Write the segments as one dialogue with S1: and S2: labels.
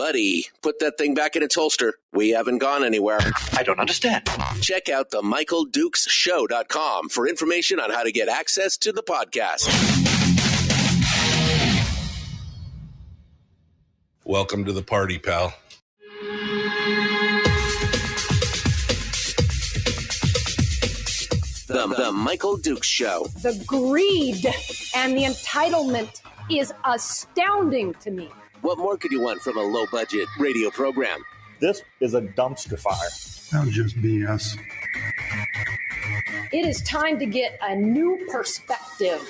S1: Buddy, put that thing back in its holster. We haven't gone anywhere.
S2: I don't understand.
S1: Check out the MichaelDukesShow.com for information on how to get access to the podcast.
S3: Welcome to the party, pal.
S1: The Michael Dukes Show.
S4: The greed and the entitlement is astounding to me.
S1: What more could you want from a low-budget radio program?
S5: This is a dumpster fire.
S6: That was just BS.
S4: It is time to get a new perspective.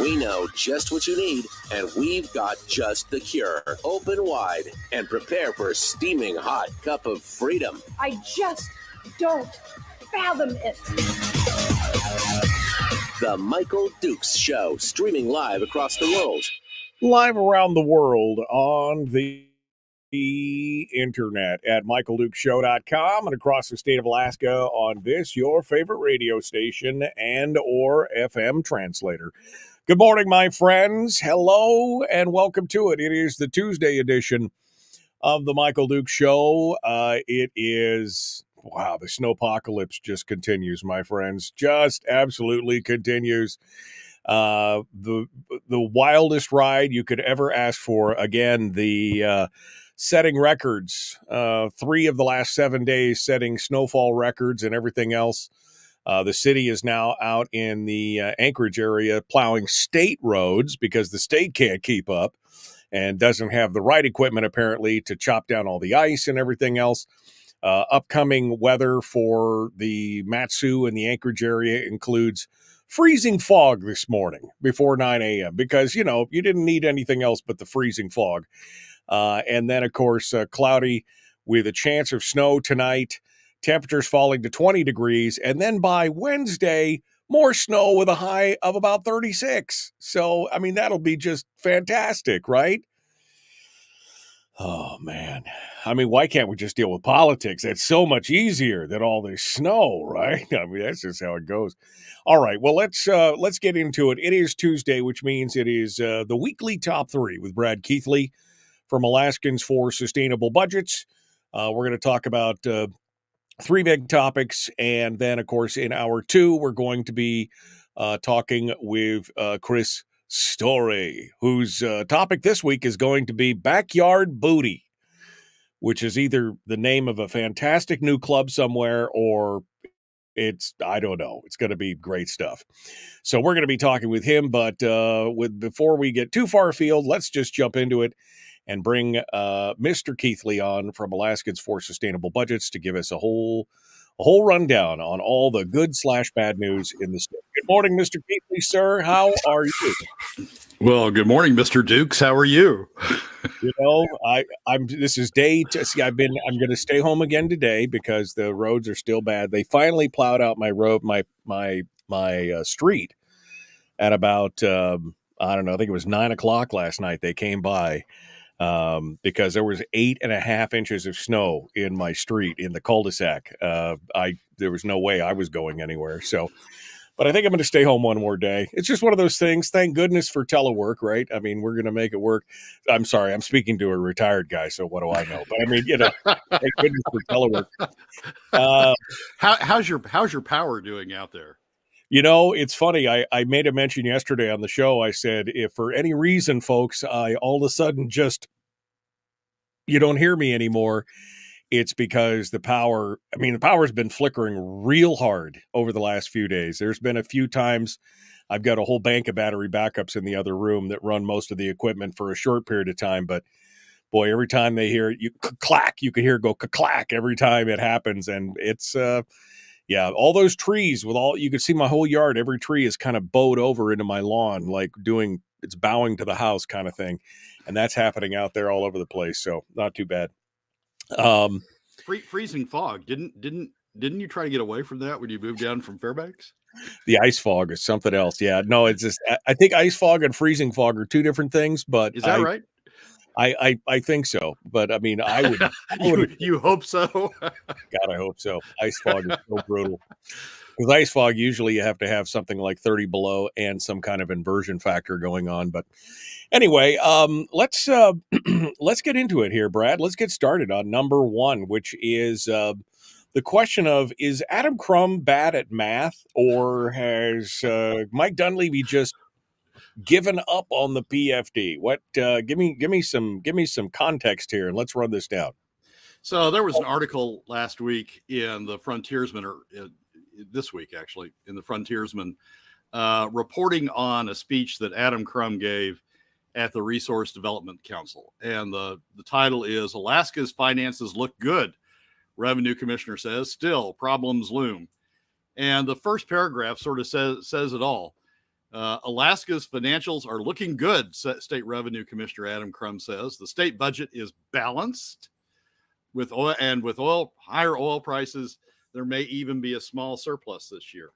S1: We know just what you need, and we've got just the cure. Open wide and prepare for a steaming hot cup of freedom.
S4: I just don't fathom it.
S1: The Michael Dukes Show, streaming live across the world.
S7: Live around the world on the internet at MichaelDukesShow.com and across the state of Alaska on this, your favorite radio station and or FM translator. Good morning, my friends. Hello, and welcome to it. It is the Tuesday edition of the Michael Dukes Show. It is... Wow, the snowpocalypse just continues, my friends. Just absolutely continues. The wildest ride you could ever ask for. Again, the setting records. 3 of the last 7 days setting snowfall records and everything else. The city is now out in the Anchorage area plowing state roads because the state can't keep up and doesn't have the right equipment, apparently, to chop down all the ice and everything else. Upcoming weather for the Mat-Su and the Anchorage area includes freezing fog this morning before 9 a.m. because, you know, you didn't need anything else but the freezing fog. And then, of course, cloudy with a chance of snow tonight, temperatures falling to 20 degrees. And then by Wednesday, more snow with a high of about 36. So, I mean, that'll be just fantastic, right? Oh, man. I mean, why can't we just deal with politics? It's so much easier than all this snow, right? I mean, that's just how it goes. All right, well, let's get into it. It is Tuesday, which means it is the weekly top 3 with Brad Keithley from Alaskans for Sustainable Budgets. We're going to talk about 3 big topics, and then, of course, in hour 2, we're going to be talking with Chris Story, whose topic this week is going to be Backyard Booty, which is either the name of a fantastic new club somewhere or it's, I don't know. It's going to be great stuff. So we're going to be talking with him, but before we get too far afield, let's just jump into it and bring Mr. Keithley on from Alaskans for Sustainable Budgets to give us a whole rundown on all the good/bad news in the state. Good morning, Mr. Keithley, sir. How are you?
S6: Well, good morning, Mr. Dukes. How are you?
S7: You know, I'm. This is day. I'm going to stay home again today because the roads are still bad. They finally plowed out my road, my street at about I don't know. I think it was 9:00 last night. They came by. Because there was 8.5 inches of snow in my street in the cul-de-sac. There was no way I was going anywhere. So, but I think I'm going to stay home one more day. It's just one of those things. Thank goodness for telework, right? I mean, we're going to make it work. I'm sorry, I'm speaking to a retired guy, so what do I know? But I mean, you know, thank goodness for telework.
S6: How's your power doing out there?
S7: You know, it's funny. I made a mention yesterday on the show. I said, if for any reason, folks, I all of a sudden just, you don't hear me anymore, it's because the power's been flickering real hard over the last few days. There's been a few times I've got a whole bank of battery backups in the other room that run most of the equipment for a short period of time. But boy, every time they hear it, you clack, you can hear it go clack every time it happens. And it's, yeah, all those trees you could see my whole yard. Every tree is kind of bowed over into my lawn, like it's bowing to the house kind of thing. And that's happening out there all over the place. So not too bad.
S6: Freezing fog. Didn't you try to get away from that when you moved down from Fairbanks?
S7: The ice fog is something else. Yeah, no, it's just, I think ice fog and freezing fog are 2 different things, but
S6: is that right?
S7: I think so, but I mean, I would.
S6: You hope so.
S7: God, I hope so. Ice fog is so brutal. With ice fog, usually you have to have something like 30 below and some kind of inversion factor going on. But anyway, let's let's get into it here, Brad. Let's get started on number one, which is the question of, is Adam Crum bad at math, or has Mike Dunleavy just given up on the PFD? What? Give me some context here, and let's run this down.
S6: So there was an article last week in the Frontiersman, or this week actually, in the Frontiersman, reporting on a speech that Adam Crum gave at the Resource Development Council. And the title is "Alaska's Finances Look Good," Revenue Commissioner says, "Still, problems loom." And the first paragraph sort of says it all. Alaska's financials are looking good, State Revenue Commissioner Adam Crum says. The state budget is balanced. With higher oil prices, there may even be a small surplus this year.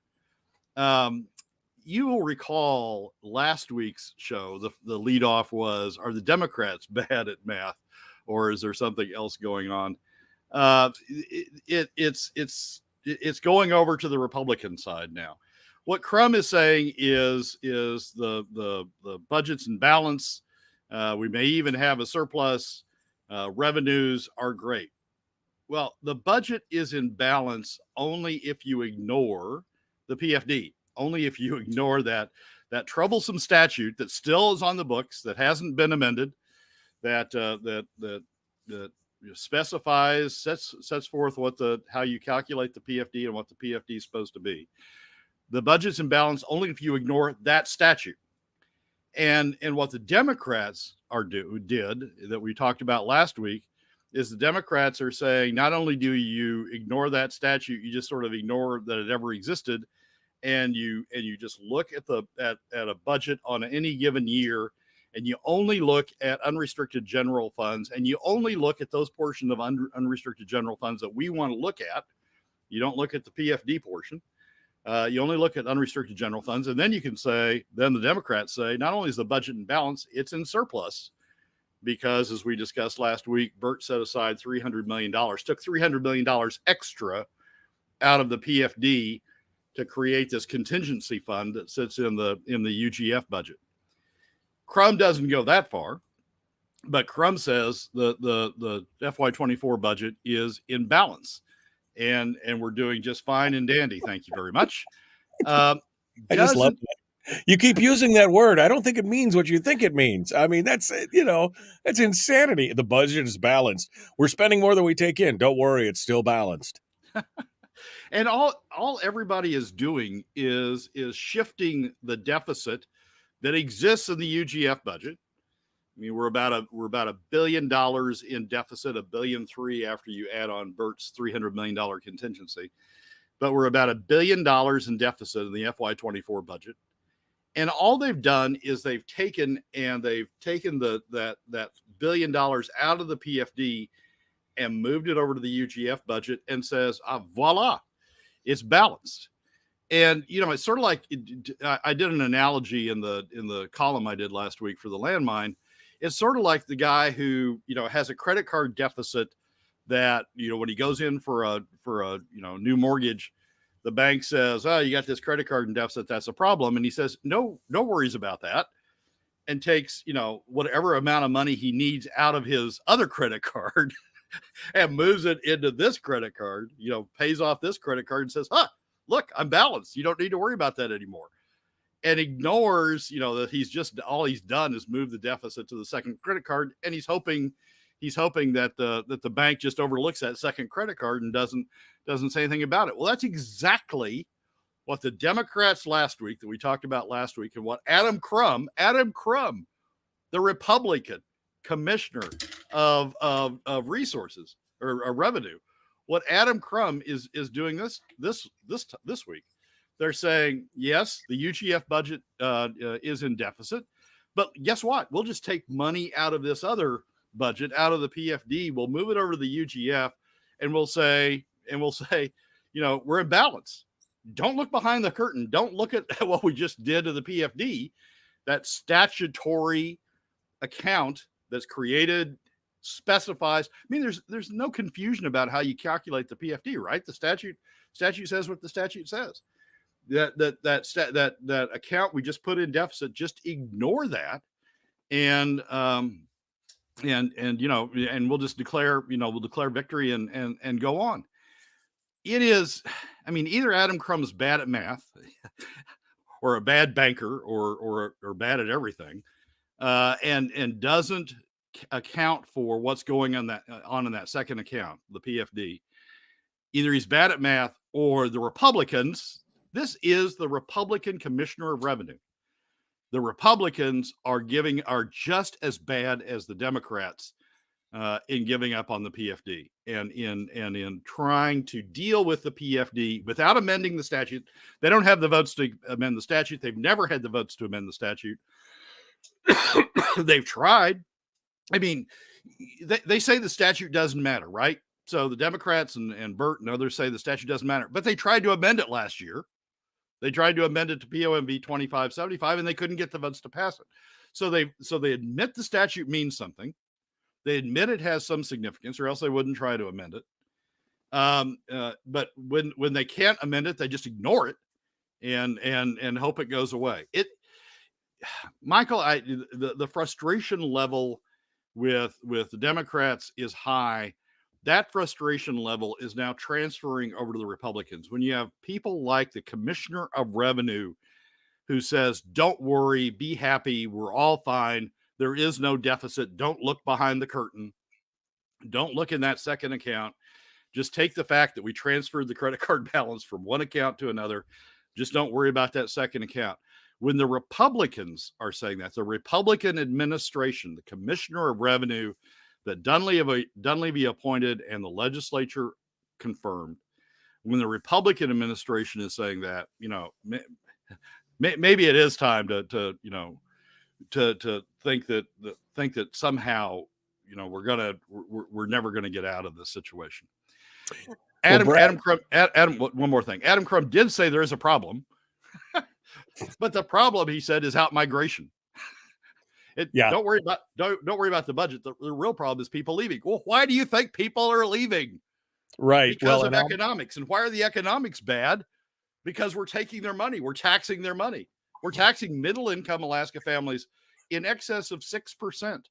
S6: You will recall last week's show, the leadoff was, are the Democrats bad at math, or is there something else going on? It's going over to the Republican side now. What Crum is saying is the budget's in balance. We may even have a surplus. Revenues are great. Well, the budget is in balance only if you ignore the PFD, only if you ignore that troublesome statute that still is on the books, that hasn't been amended, that specifies, sets forth how you calculate the PFD and what the PFD is supposed to be. The budget's in balance only if you ignore that statute. And what the Democrats did that we talked about last week is the Democrats are saying, not only do you ignore that statute, you just sort of ignore that it ever existed, and you just look at a budget on any given year, and you only look at unrestricted general funds, and you only look at those portions of unrestricted general funds that we want to look at. You don't look at the PFD portion. You only look at unrestricted general funds, and then the Democrats say, not only is the budget in balance, it's in surplus, because as we discussed last week, Burt set aside $300 million, took $300 million extra out of the PFD to create this contingency fund that sits in the UGF budget. Crum doesn't go that far, but Crum says the FY24 budget is in balance. And we're doing just fine and dandy. Thank you very much.
S7: I just love that. You keep using that word. I don't think it means what you think it means. I mean, that's insanity. The budget is balanced. We're spending more than we take in. Don't worry, it's still balanced.
S6: And all everybody is doing is shifting the deficit that exists in the UGF budget. I mean, we're about $1 billion in deficit, $1.3 billion after you add on Burt's $300 million contingency. But we're about $1 billion in deficit in the FY24 budget. And all they've done is they've taken that $1 billion out of the PFD and moved it over to the UGF budget and says, voila, it's balanced. And, it's sort of like I did an analogy in the column I did last week for the landmine. It's sort of like the guy who, has a credit card deficit that, when he goes in for a new mortgage, the bank says, "Oh, you got this credit card deficit. That's a problem." And he says, no worries about that. And takes, whatever amount of money he needs out of his other credit card and moves it into this credit card, pays off this credit card and says, look, I'm balanced. You don't need to worry about that anymore. And ignores, that all he's done is move the deficit to the second credit card, and he's hoping that the bank just overlooks that second credit card and doesn't say anything about it. Well, that's exactly what the Democrats last week that we talked about last week, and what Adam Crum, the Republican commissioner of resources or revenue, what Adam Crum is doing this week. They're saying, yes, the UGF budget is in deficit, but guess what? We'll just take money out of this other budget, out of the PFD. We'll move it over to the UGF, and we'll say, we're in balance. Don't look behind the curtain. Don't look at what we just did to the PFD, that statutory account that's created specifies. I mean, there's no confusion about how you calculate the PFD, right? The statute says what the statute says. That account we just put in deficit, just ignore that, and we'll just declare victory and go on. It is, I mean, either Adam Crumb's bad at math, or a bad banker, or bad at everything, and doesn't account for what's going on in that second account, the PFD. Either he's bad at math, or the Republicans. This is the Republican Commissioner of Revenue. The Republicans are just as bad as the Democrats in giving up on the PFD and in trying to deal with the PFD without amending the statute. They don't have the votes to amend the statute. They've never had the votes to amend the statute. They've tried. I mean, they say the statute doesn't matter, right? So the Democrats and Burt and others say the statute doesn't matter, but they tried to amend it last year. They tried to amend it to POMV 2575, and they couldn't get the votes to pass it. So they admit the statute means something. They admit it has some significance, or else they wouldn't try to amend it. But when they can't amend it, they just ignore it and hope it goes away. Michael, the frustration level with the Democrats is high. That frustration level is now transferring over to the Republicans. When you have people like the Commissioner of Revenue who says, don't worry, be happy, we're all fine, there is no deficit, don't look behind the curtain, don't look in that second account, just take the fact that we transferred the credit card balance from one account to another, just don't worry about that second account. When the Republicans are saying that, the Republican administration, the Commissioner of Revenue that Dunleavy appointed and the legislature confirmed, when the Republican administration is saying that, maybe it is time to think that somehow, we're never going to get out of this situation. Adam Crum, one more thing. Adam Crum did say there is a problem, but the problem, he said, is out-migration. Don't worry about the budget. The real problem is people leaving. Well, why do you think people are leaving?
S7: Right.
S6: Because of economics. And why are the economics bad? Because we're taking their money. We're taxing their money. We're taxing middle-income Alaska families in excess of 6%.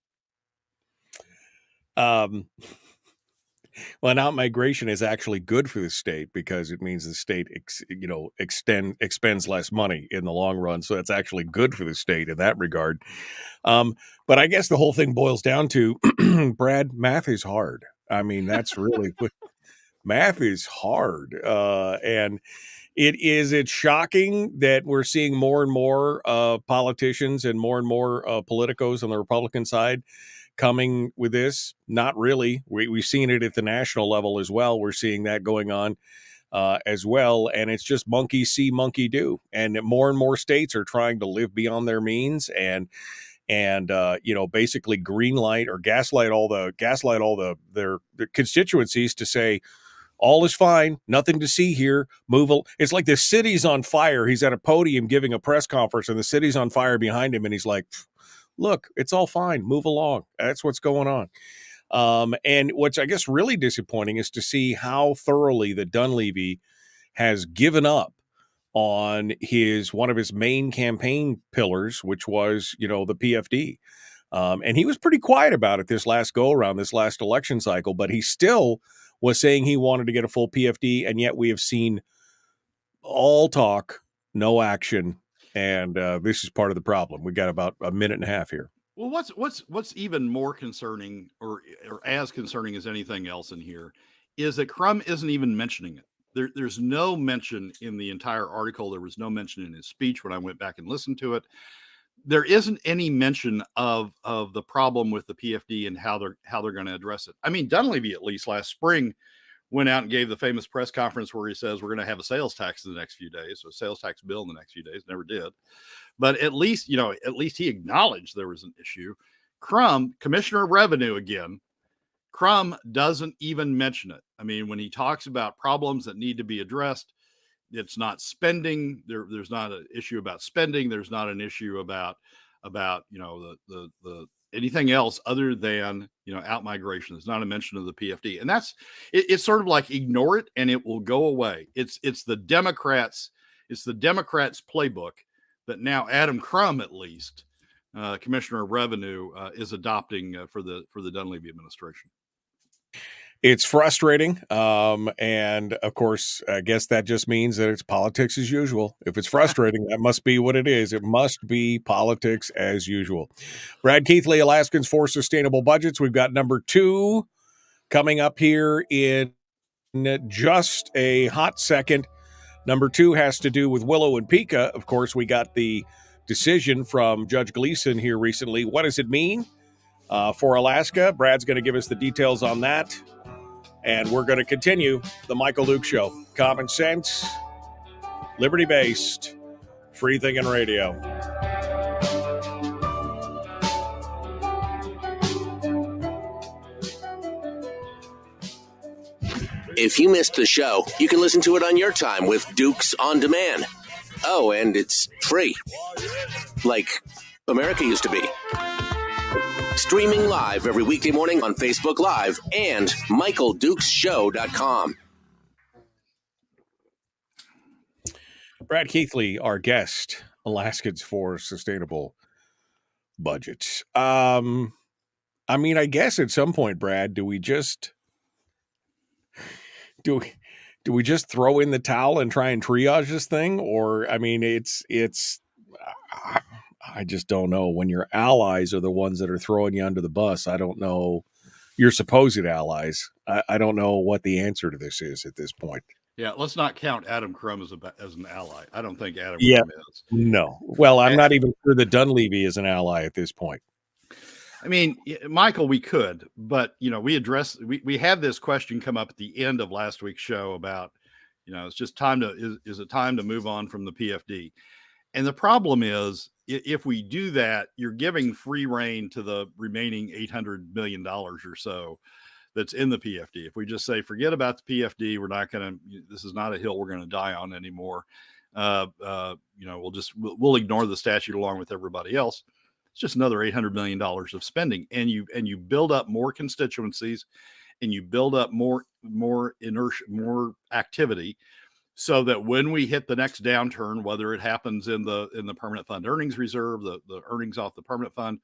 S7: Well, out-migration is actually good for the state because it means the state, expends less money in the long run. So it's actually good for the state in that regard. But I guess the whole thing boils down to, Brad, math is hard. I mean, that's really math is hard. And it's shocking that we're seeing more and more politicians and more politicos on the Republican side coming with this. Not really. We've seen it at the national level as well. We're seeing that going on as well. And it's just monkey see, monkey do. And more states are trying to live beyond their means and basically green light or gaslight all their constituencies to say, all is fine. Nothing to see here. It's like the city's on fire. He's at a podium giving a press conference and the city's on fire behind him. And he's like, look, it's all fine. Move along. That's what's going on. And what's, I guess, really disappointing is to see how thoroughly the Dunleavy has given up on one of his main campaign pillars, which was, the PFD. And he was pretty quiet about it this last go around, this last election cycle, but he still was saying he wanted to get a full PFD. And yet we have seen all talk, no action. And this is part of the problem. We got about a minute and a half here.
S6: Well, what's even more concerning, or as concerning as anything else in here, is that Crum isn't even mentioning it. There's no mention in the entire article. There was no mention in his speech when I went back and listened to it. There isn't any mention of the problem with the PFD and how they're going to address it. I mean, Dunleavy, at least last spring, went out and gave the famous press conference where he says we're going to have a sales tax in the next few days, or a sales tax bill in the next few days. Never did. But at least he acknowledged there was an issue. Crum, Commissioner of Revenue again, Crum doesn't even mention it. I mean, when he talks about problems that need to be addressed, it's not spending. There's not an issue about spending. There's not an issue about the anything else other than, out migration. There's not a mention of the PFD. And it's sort of like ignore it and it will go away. It's the Democrats' playbook that now Adam Crum, at least, Commissioner of Revenue, is adopting for the Dunleavy administration.
S7: It's frustrating. And of course, I guess that just means that it's politics as usual. If it's frustrating, that must be what it is. It must be politics as usual. Brad Keithley, Alaskans for Sustainable Budgets. We've got number 2 coming up here in just a hot second. Number 2 has to do with Willow and Pika. Of course, we got the decision from Judge Gleason here recently. What does it mean for Alaska? Brad's going to give us the details on that. And we're going to continue the Michael Luke Show. Common sense, liberty-based, free-thinking radio.
S1: If you missed the show, you can listen to it on your time with Dukes On Demand. Oh, and it's free. Like America used to be. Streaming live every weekday morning on Facebook Live and MichaelDukesShow.com.
S7: Brad Keithley, our guest, Alaskans for Sustainable Budgets. I mean, I guess at some point, Brad, do we just throw in the towel and try and triage this thing? Or, I mean, I just don't know. When your allies are the ones that are throwing you under the bus, I don't know. Your supposed allies, I don't know what the answer to this is at this point.
S6: Yeah, let's not count Adam Crum as an ally. I don't think Adam Crum is.
S7: No. Well, I'm not even sure that Dunleavy is an ally at this point.
S6: I mean, Michael, we could, but we had this question come up at the end of last week's show about, it's just is it time to move on from the PFD? And the problem is, if we do that, you're giving free rein to the remaining $800 million or so that's in the PFD. If we just say, forget about the PFD, this is not a hill we're going to die on anymore. We'll ignore the statute along with everybody else. It's just another $800 million of spending. And you build up more constituencies and you build up more inertia, more activity, so that when we hit the next downturn, whether it happens in the permanent fund earnings reserve, the earnings off the permanent fund,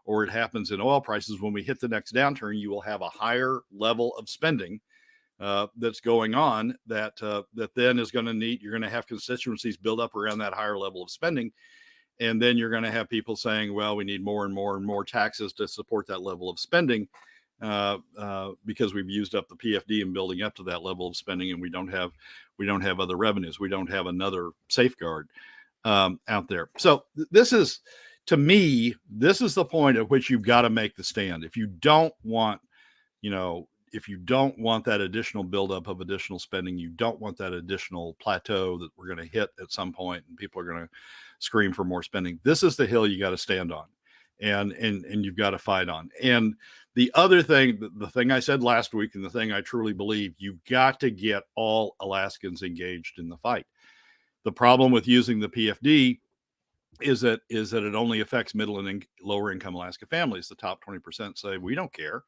S6: or it happens in oil prices, when we hit the next downturn, you will have a higher level of spending that's going on that then is going to you're going to have constituencies build up around that higher level of spending. And then you're going to have people saying, well, we need more and more and more taxes to support that level of spending because we've used up the PFD in building up to that level of spending, and we don't have other revenues. We don't have another safeguard out there. So this is the point at which you've got to make the stand. If you don't want that additional buildup of additional spending, you don't want that additional plateau that we're going to hit at some point and people are going to scream for more spending. This is the hill you got to stand on and you've got to fight on. And the other thing, the thing I said last week, and the thing I truly believe, you've got to get all Alaskans engaged in the fight. The problem with using the PFD is that it only affects middle and lower income Alaska families. The top 20% say, we don't care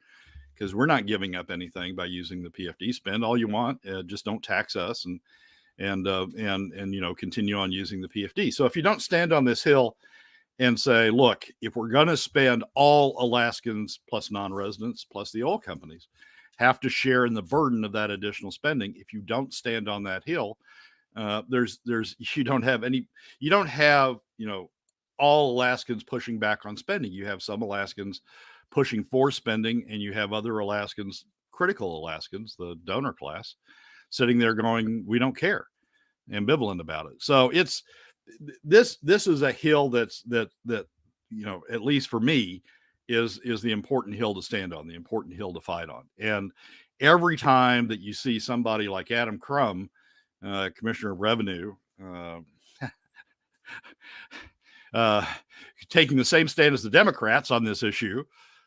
S6: because we're not giving up anything by using the PFD. Spend all you want, just don't tax us and continue on using the PFD. So if you don't stand on this hill and say, look, if we're going to spend, all Alaskans plus non-residents plus the oil companies have to share in the burden of that additional spending. If you don't stand on that hill, you don't have all Alaskans pushing back on spending. You have some Alaskans pushing for spending, and you have other Alaskans, critical Alaskans, the donor class, sitting there going, we don't care, ambivalent about it. So this is a hill that at least for me is the important hill to stand on, the important hill to fight on. And every time that you see somebody like Adam Crum, Commissioner of Revenue, taking the same stand as the Democrats on this issue,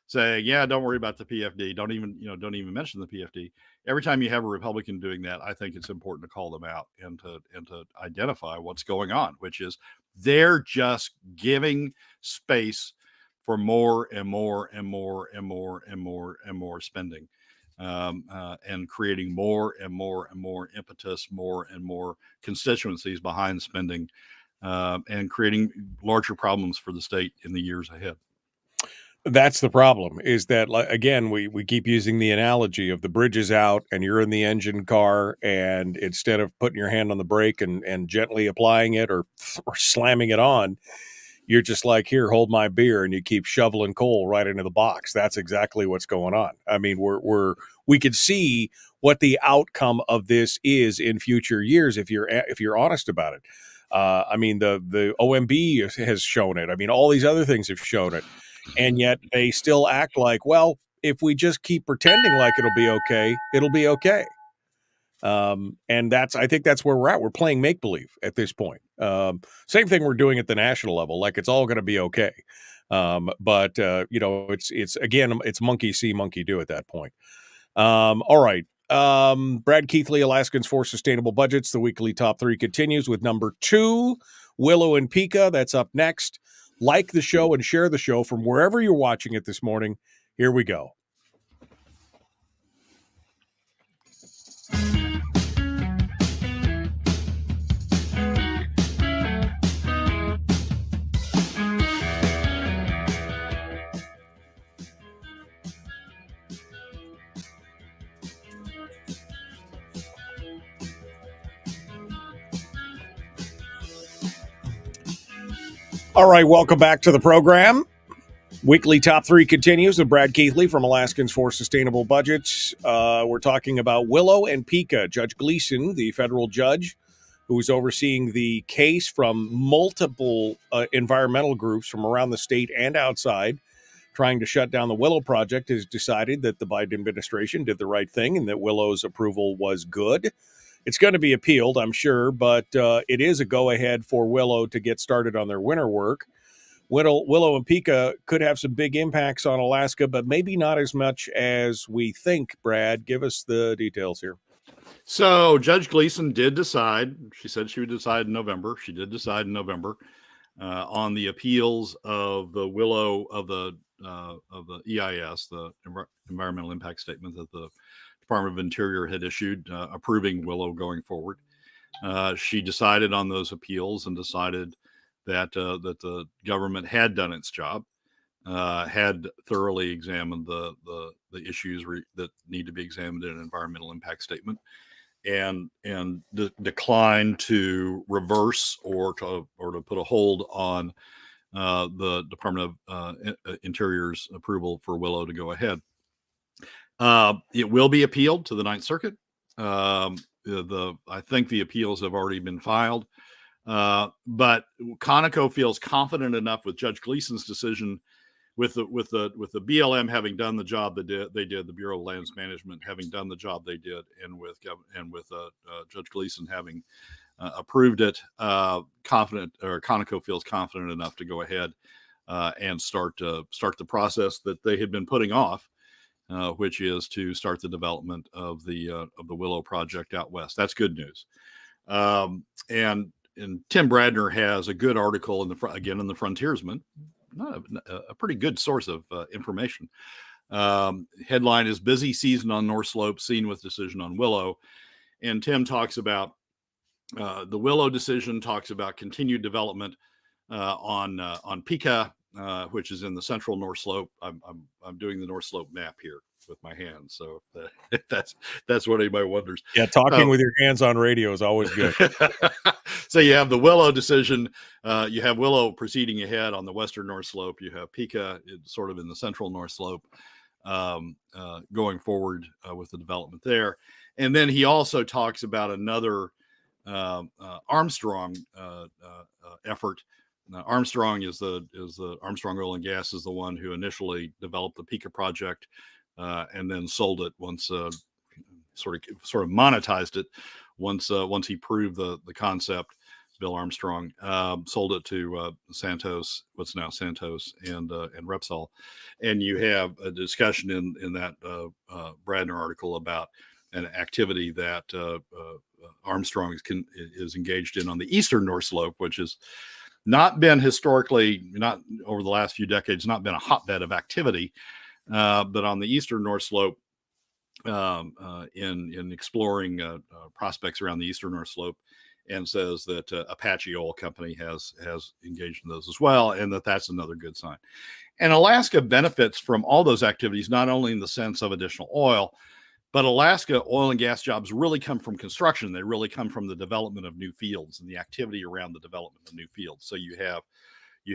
S6: saying, yeah, don't worry about the PFD. Don't even mention the PFD. Every time you have a Republican doing that, I think it's important to call them out and to identify what's going on, which is they're just giving space for more and more and more and more and more and more spending, and creating more and more and more impetus, more and more constituencies behind spending, and creating larger problems for the state in the years ahead.
S7: That's the problem, is that, again, we keep using the analogy of the bridge is out and you're in the engine car, and instead of putting your hand on the brake and gently applying it or slamming it on, you're just like, here, hold my beer, and you keep shoveling coal right into the box. That's exactly what's going on. I mean, we could see what the outcome of this is in future years if you're honest about it. I mean, the OMB has shown it. I mean, all these other things have shown it. And yet they still act like, well, if we just keep pretending like it'll be okay, it'll be okay. And I think that's where we're at. We're playing make-believe at this point. Same thing we're doing at the national level, like it's all going to be okay. But it's monkey see, monkey do at that point. All right. Brad Keithley, Alaskans for Sustainable Budgets. The weekly top 3 continues with number 2, Willow and Pika. That's up next. Like the show and share the show from wherever you're watching it this morning. Here we go. All right, welcome back to the program. Weekly Top 3 continues with Brad Keithley from Alaskans for Sustainable Budgets. We're talking about Willow and Pika. Judge Gleason, the federal judge who is overseeing the case from multiple environmental groups from around the state and outside, trying to shut down the Willow Project, has decided that the Biden administration did the right thing and that Willow's approval was good. It's going to be appealed, I'm sure, but it is a go-ahead for Willow to get started on their winter work. Willow and Pika could have some big impacts on Alaska, but maybe not as much as we think. Brad, give us the details here.
S6: So Judge Gleason did decide. She said she would decide in November. She did decide in November on the appeals of the Willow of the EIS, the environmental impact statement that the Department of Interior had issued, approving Willow going forward. She decided on those appeals and decided that the government had done its job, had thoroughly examined the issues that need to be examined in an environmental impact statement, and declined to reverse or to put a hold on the Department of Interior's approval for Willow to go ahead. It will be appealed to the Ninth Circuit. I think the appeals have already been filed. But Conoco feels confident enough with Judge Gleason's decision, with the BLM having done the job they did, the Bureau of Lands Management having done the job they did, and with Judge Gleason having approved it, Conoco feels confident enough to go ahead and start the process that they had been putting off, which is to start the development of the Willow Project out west. That's good news. And Tim Bradner has a good article in the Frontiersman, a pretty good source of information. Headline is "Busy Season on North Slope, Seen with Decision on Willow," and Tim talks about the Willow decision, talks about continued development on Pika, which is in the central North Slope. I'm doing the North Slope map here with my hands, so if that's what anybody wonders.
S7: Yeah, talking with your hands on radio is always good.
S6: So you have the Willow decision. You have Willow proceeding ahead on the western North Slope. You have Pika sort of in the central North Slope, going forward with the development there. And then he also talks about another Armstrong effort. Now, Armstrong is the Armstrong Oil and Gas is the one who initially developed the Pika project, and then sold it once, sort of monetized it once he proved the concept. Bill Armstrong sold it to Santos, what's now Santos, and Repsol. And you have a discussion in that Bradner article about an activity that Armstrong is engaged in on the eastern North Slope, which is not been historically, not over the last few decades, not been a hotbed of activity, but on the eastern North Slope, in exploring prospects around the eastern North Slope, and says that Apache Oil Company has engaged in those as well, and that's another good sign. And Alaska benefits from all those activities, not only in the sense of additional oil, but Alaska oil and gas jobs really come from construction. They really come from the development of new fields and the activity around the development of new fields. So you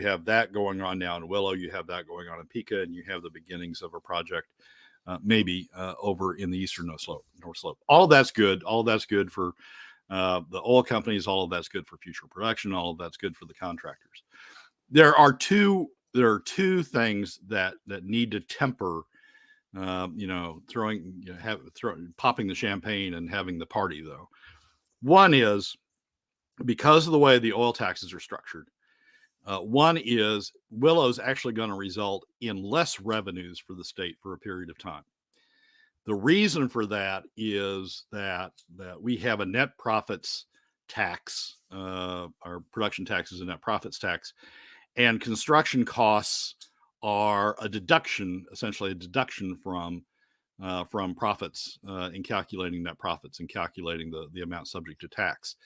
S6: have that going on now in Willow, you have that going on in Pika, and you have the beginnings of a project maybe over in the eastern North Slope. All of that's good. All of that's good for the oil companies. All of that's good for future production. All of that's good for the contractors. There are two things that need to temper, popping the champagne and having the party, though. One is because of the way the oil taxes are structured. One is Willow's actually going to result in less revenues for the state for a period of time. The reason for that is that we have a net profits tax, our production tax is a net profits tax, and construction costs are a deduction, essentially a deduction from profits in calculating net profits and calculating the amount subject to tax.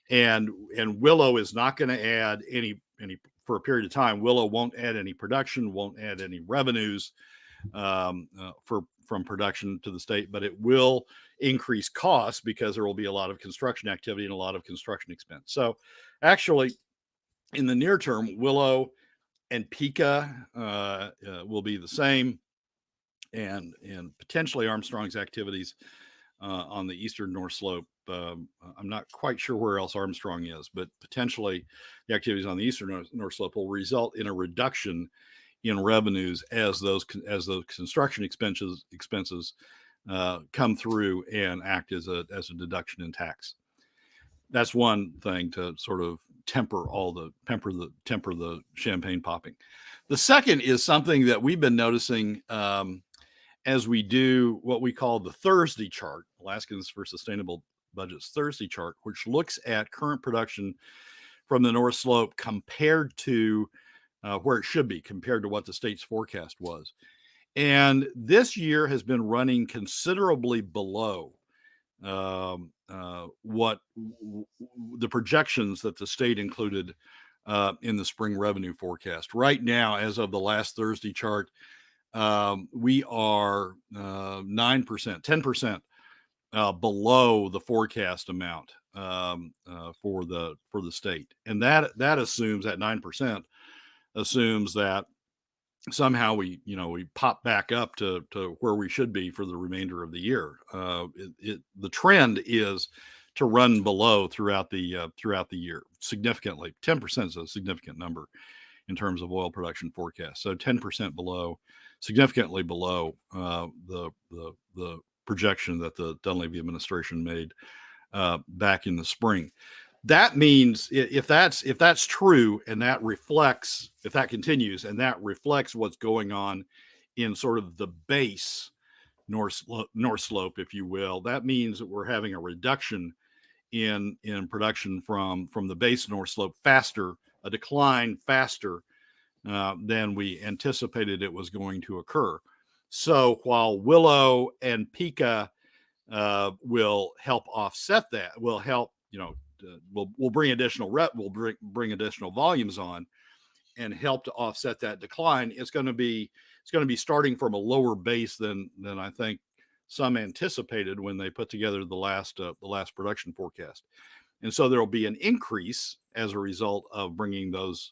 S6: And Willow is not going to add any for a period of time. Willow won't add any production, won't add any revenues from production to the state, but it will increase costs because there will be a lot of construction activity and a lot of construction expense. So actually, in the near term, Willow and Pika will be the same, and potentially Armstrong's activities on the eastern North Slope. I'm not quite sure where else Armstrong is, but potentially the activities on the eastern North Slope will result in a reduction in revenues as those construction expenses come through and act as a deduction in tax. That's one thing to sort of temper the champagne popping. The second is something that we've been noticing as we do what we call the Thursday chart, Alaskans for Sustainable Budgets Thursday chart, which looks at current production from the North Slope compared to where it should be, compared to what the state's forecast was. And this year has been running considerably below what the projections that the state included in the spring revenue forecast. Right now, as of the last Thursday chart, we are 9%, 10% below the forecast amount for the state, and that assumes that 9% assumes that somehow we pop back up to where we should be for the remainder of the year. The trend is to run below throughout the year significantly. 10% is a significant number in terms of oil production forecast. So 10% below, significantly below the projection that the Dunleavy administration made back in the spring. That means if that's true, and if that continues, and that reflects what's going on in sort of the base North Slope, if you will, that means that we're having a reduction in production from the base North Slope a decline faster than we anticipated it was going to occur. So while Willow and Pika will help offset that, will help, we'll bring additional bring additional volumes on and help to offset that decline. It's going to be starting from a lower base than I think some anticipated when they put together the last production forecast. And so there will be an increase as a result of bringing those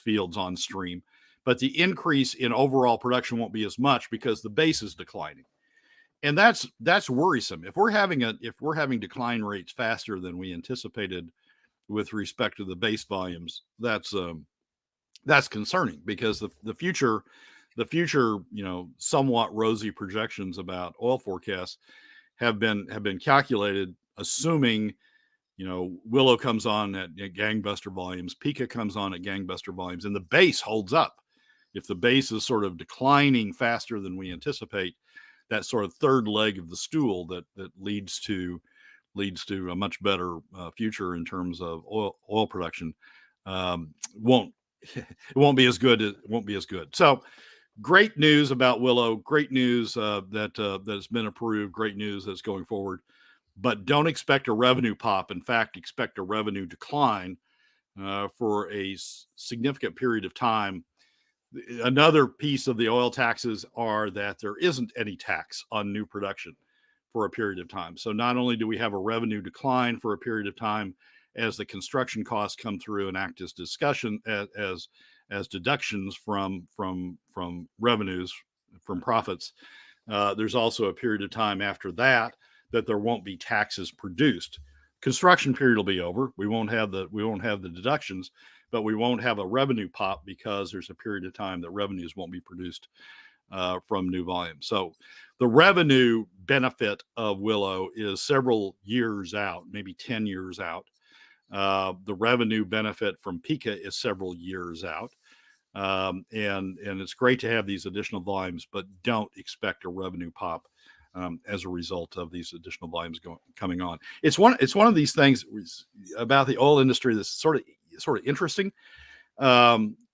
S6: fields on stream, but the increase in overall production won't be as much because the base is declining. And that's worrisome. If we're having decline rates faster than we anticipated with respect to the base volumes, that's concerning, because the future, somewhat rosy projections about oil forecasts have been calculated assuming, Willow comes on at gangbuster volumes, Pika comes on at gangbuster volumes, and the base holds up. If the base is sort of declining faster than we anticipate, that sort of third leg of the stool that leads to a much better future in terms of oil production, won't it won't be as good. It won't be as good. So great news about Willow. Great news that has been approved. Great news that's going forward. But don't expect a revenue pop. In fact, expect a revenue decline for a significant period of time. Another piece of the oil taxes are that there isn't any tax on new production for a period of time. So not only do we have a revenue decline for a period of time as the construction costs come through and act as discussion as deductions from revenues, from profits, there's also a period of time after that there won't be taxes produced. Construction period will be over. We won't have the deductions, but we won't have a revenue pop because there's a period of time that revenues won't be produced from new volume. So the revenue benefit of Willow is several years out, maybe 10 years out. The revenue benefit from Pika is several years out. And it's great to have these additional volumes, but don't expect a revenue pop as a result of these additional volumes coming on. It's one of these things about the oil industry that's sort of interesting.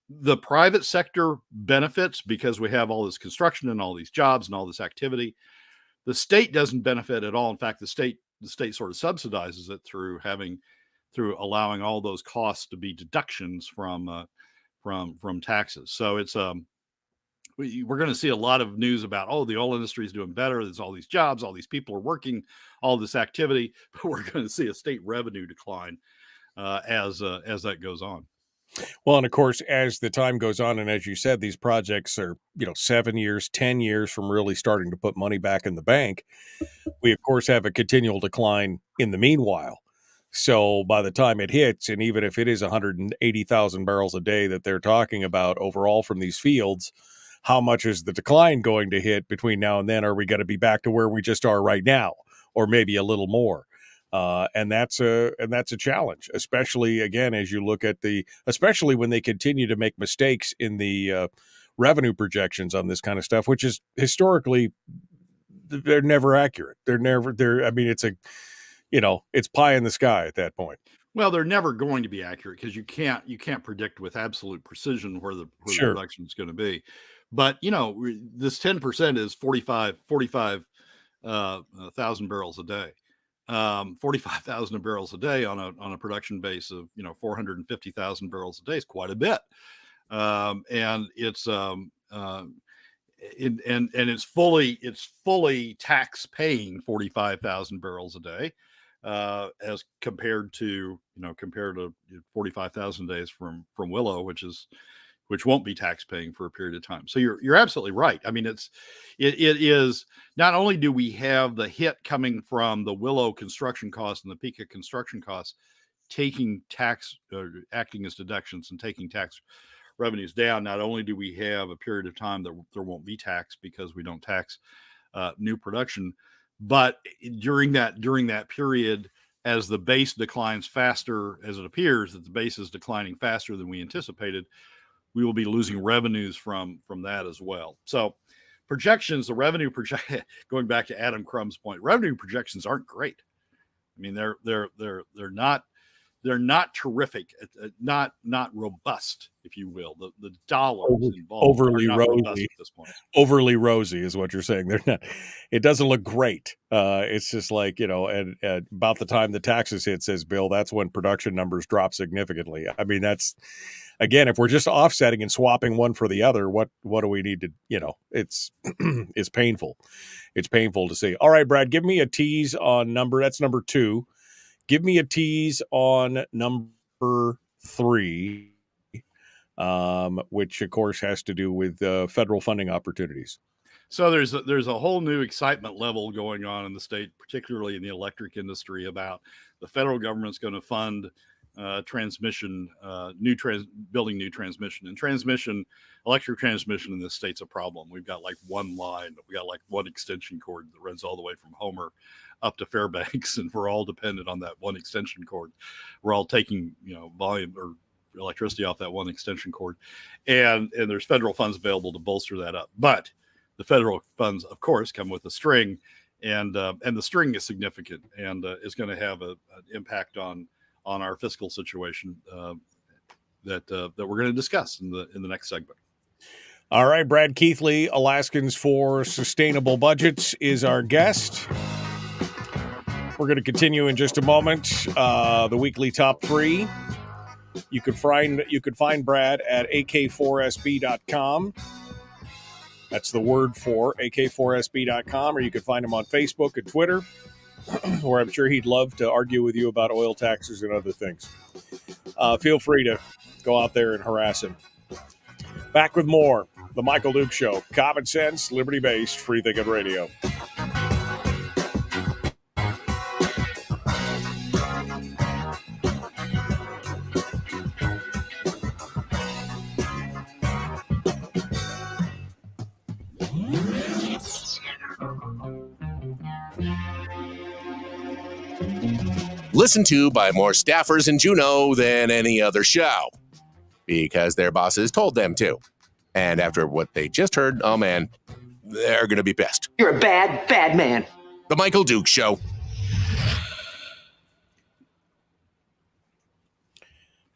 S6: The private sector benefits because we have all this construction and all these jobs and all this activity. The state doesn't benefit at all. In fact, the state sort of subsidizes it through allowing all those costs to be deductions from taxes. So it's we're going to see a lot of news about, the oil industry is doing better. There's all these jobs, all these people are working, all this activity, but we're going to see a state revenue decline as that goes on.
S7: Well, and of course, as the time goes on, and as you said, these projects are, 7 years, 10 years from really starting to put money back in the bank. We, of course, have a continual decline in the meanwhile. So by the time it hits, and even if it is 180,000 barrels a day that they're talking about overall from these fields, how much is the decline going to hit between now and then? Are we going to be back to where we just are right now, or maybe a little more? And that's a challenge, especially again as you look at especially when they continue to make mistakes in the revenue projections on this kind of stuff, which is historically they're never accurate. I mean, it's pie in the sky at that point.
S6: Well, they're never going to be accurate because you can't predict with absolute precision where the production is going to be. But this 10% is 45,000 barrels a day. 45,000 barrels a day on a production base of 450,000 barrels a day is quite a bit, and it's it's fully tax paying 45,000 barrels a day, as compared to 45,000 days from Willow, which won't be tax paying for a period of time. So you're absolutely right. I mean, it is not only do we have the hit coming from the Willow construction costs and the Pika construction costs taking tax, acting as deductions and taking tax revenues down. Not only do we have a period of time that there won't be tax because we don't tax new production, but during that period, as the base declines faster, as it appears that the base is declining faster than we anticipated, we will be losing revenues from that as well. So projections, going back to Adam Crumb's point, revenue projections aren't great. I mean, they're not terrific, not robust, if you will. The dollars involved
S7: overly
S6: are not
S7: rosy
S6: robust at this point.
S7: Overly rosy is what you're saying. They're not. It doesn't look great. It's just like and about the time the taxes hit, says Bill, that's when production numbers drop significantly. I mean, that's. Again, if we're just offsetting and swapping one for the other, what do we need to, it's painful. It's painful to see. All right, Brad, give me a tease on that's number 2. Give me a tease on number 3, which of course has to do with federal funding opportunities.
S6: So there's a whole new excitement level going on in the state, particularly in the electric industry, about the federal government's going to fund transmission, building new transmission. And electric transmission in this state's a problem. We've got like one line, we got like one extension cord that runs all the way from Homer up to Fairbanks, and we're all dependent on that one extension cord. We're all taking volume or electricity off that one extension cord, and there's federal funds available to bolster that up. But the federal funds, of course, come with a string, and the string is significant and is going to have an impact on our fiscal situation that we're going to discuss in the next segment.
S7: All right, Brad Keithley, Alaskans for Sustainable Budgets, is our guest. We're going to continue in just a moment. The weekly top 3. You could find Brad at ak4sb.com. That's the word for ak4sb.com, or you could find him on Facebook and Twitter, where I'm sure he'd love to argue with you about oil taxes and other things. Feel free to go out there and harass him. Back with more. The Michael Duke Show. Common sense, liberty-based, free-thinking radio.
S1: Listened to by more staffers in Juneau than any other show, because their bosses told them to. And after what they just heard, oh man, they're going to be pissed.
S2: You're a bad, bad man.
S1: The Michael Duke Show.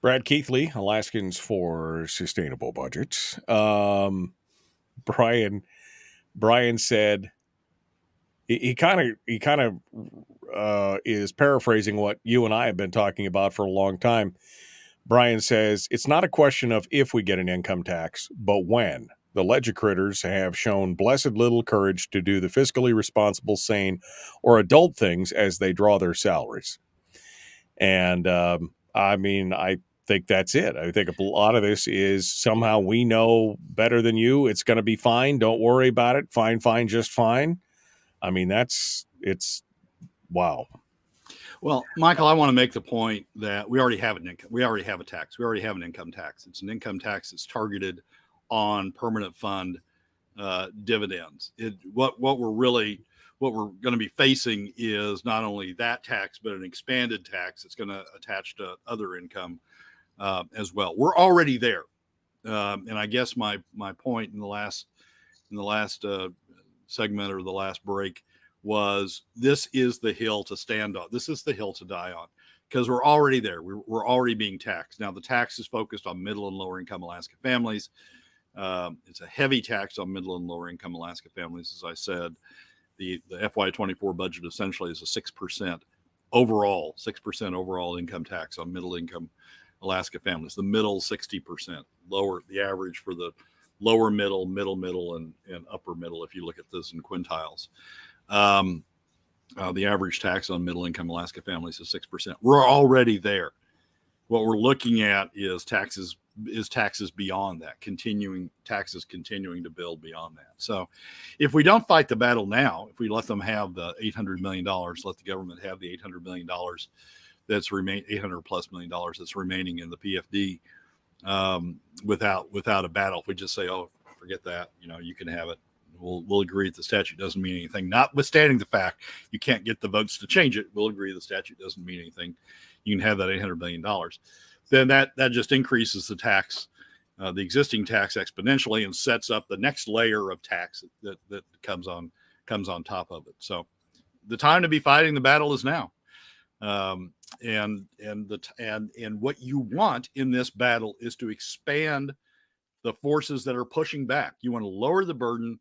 S7: Brad Keithley, Alaskans for Sustainable Budgets. Brian said he kind of is paraphrasing what you and I have been talking about for a long time. Brian says, it's not a question of if we get an income tax, but when. The legislators have shown blessed little courage to do the fiscally responsible, sane, or adult things as they draw their salaries. And, I think that's it. I think a lot of this is somehow we know better than you. It's going to be fine. Don't worry about it. Fine, just fine. I mean, it's wow.
S6: Well, Michael, I want to make the point that we already have a tax. We already have an income tax. It's an income tax that's targeted on permanent fund dividends. What we're going to be facing is not only that tax, but an expanded tax that's going to attach to other income as well. We're already there, and I guess my point in the last segment or the last break was this is the hill to stand on. This is the hill to die on, because we're already there. We're already being taxed. Now, the tax is focused on middle and lower income Alaska families. It's a heavy tax on middle and lower income Alaska families. As I said, the FY24 budget essentially is a 6% overall income tax on middle income Alaska families. The middle 60%, lower the average for the lower middle, and upper middle. If you look at this in quintiles. The average tax on middle income Alaska families is 6%. We're already there. What we're looking at is taxes beyond that, continuing to build beyond that. So if we don't fight the battle now, if we let them have the $800 million, let the government have the $800 million $800 plus million that's remaining in the PFD, without a battle, if we just say, oh, forget that, you can have it. We'll agree that the statute doesn't mean anything, notwithstanding the fact you can't get the votes to change it. We'll agree the statute doesn't mean anything. You can have that $800 million. Then that just increases the tax, the existing tax exponentially, and sets up the next layer of tax that comes on top of it. So the time to be fighting the battle is now. And what you want in this battle is to expand the forces that are pushing back. You want to lower the burden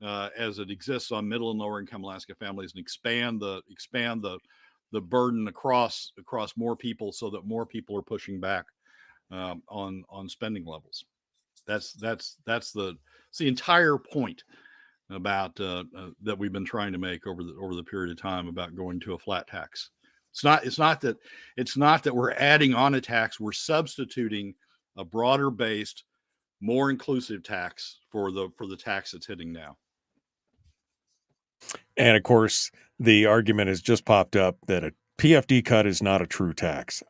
S6: as it exists on middle and lower income Alaska families, and expand the burden across more people, so that more people are pushing back on spending levels. That's the entire point about that we've been trying to make over the period of time about going to a flat tax. It's not that we're adding on a tax. We're substituting a broader based, more inclusive tax for the tax that's hitting now.
S7: And of course, the argument has just popped up that a PFD cut is not a true tax.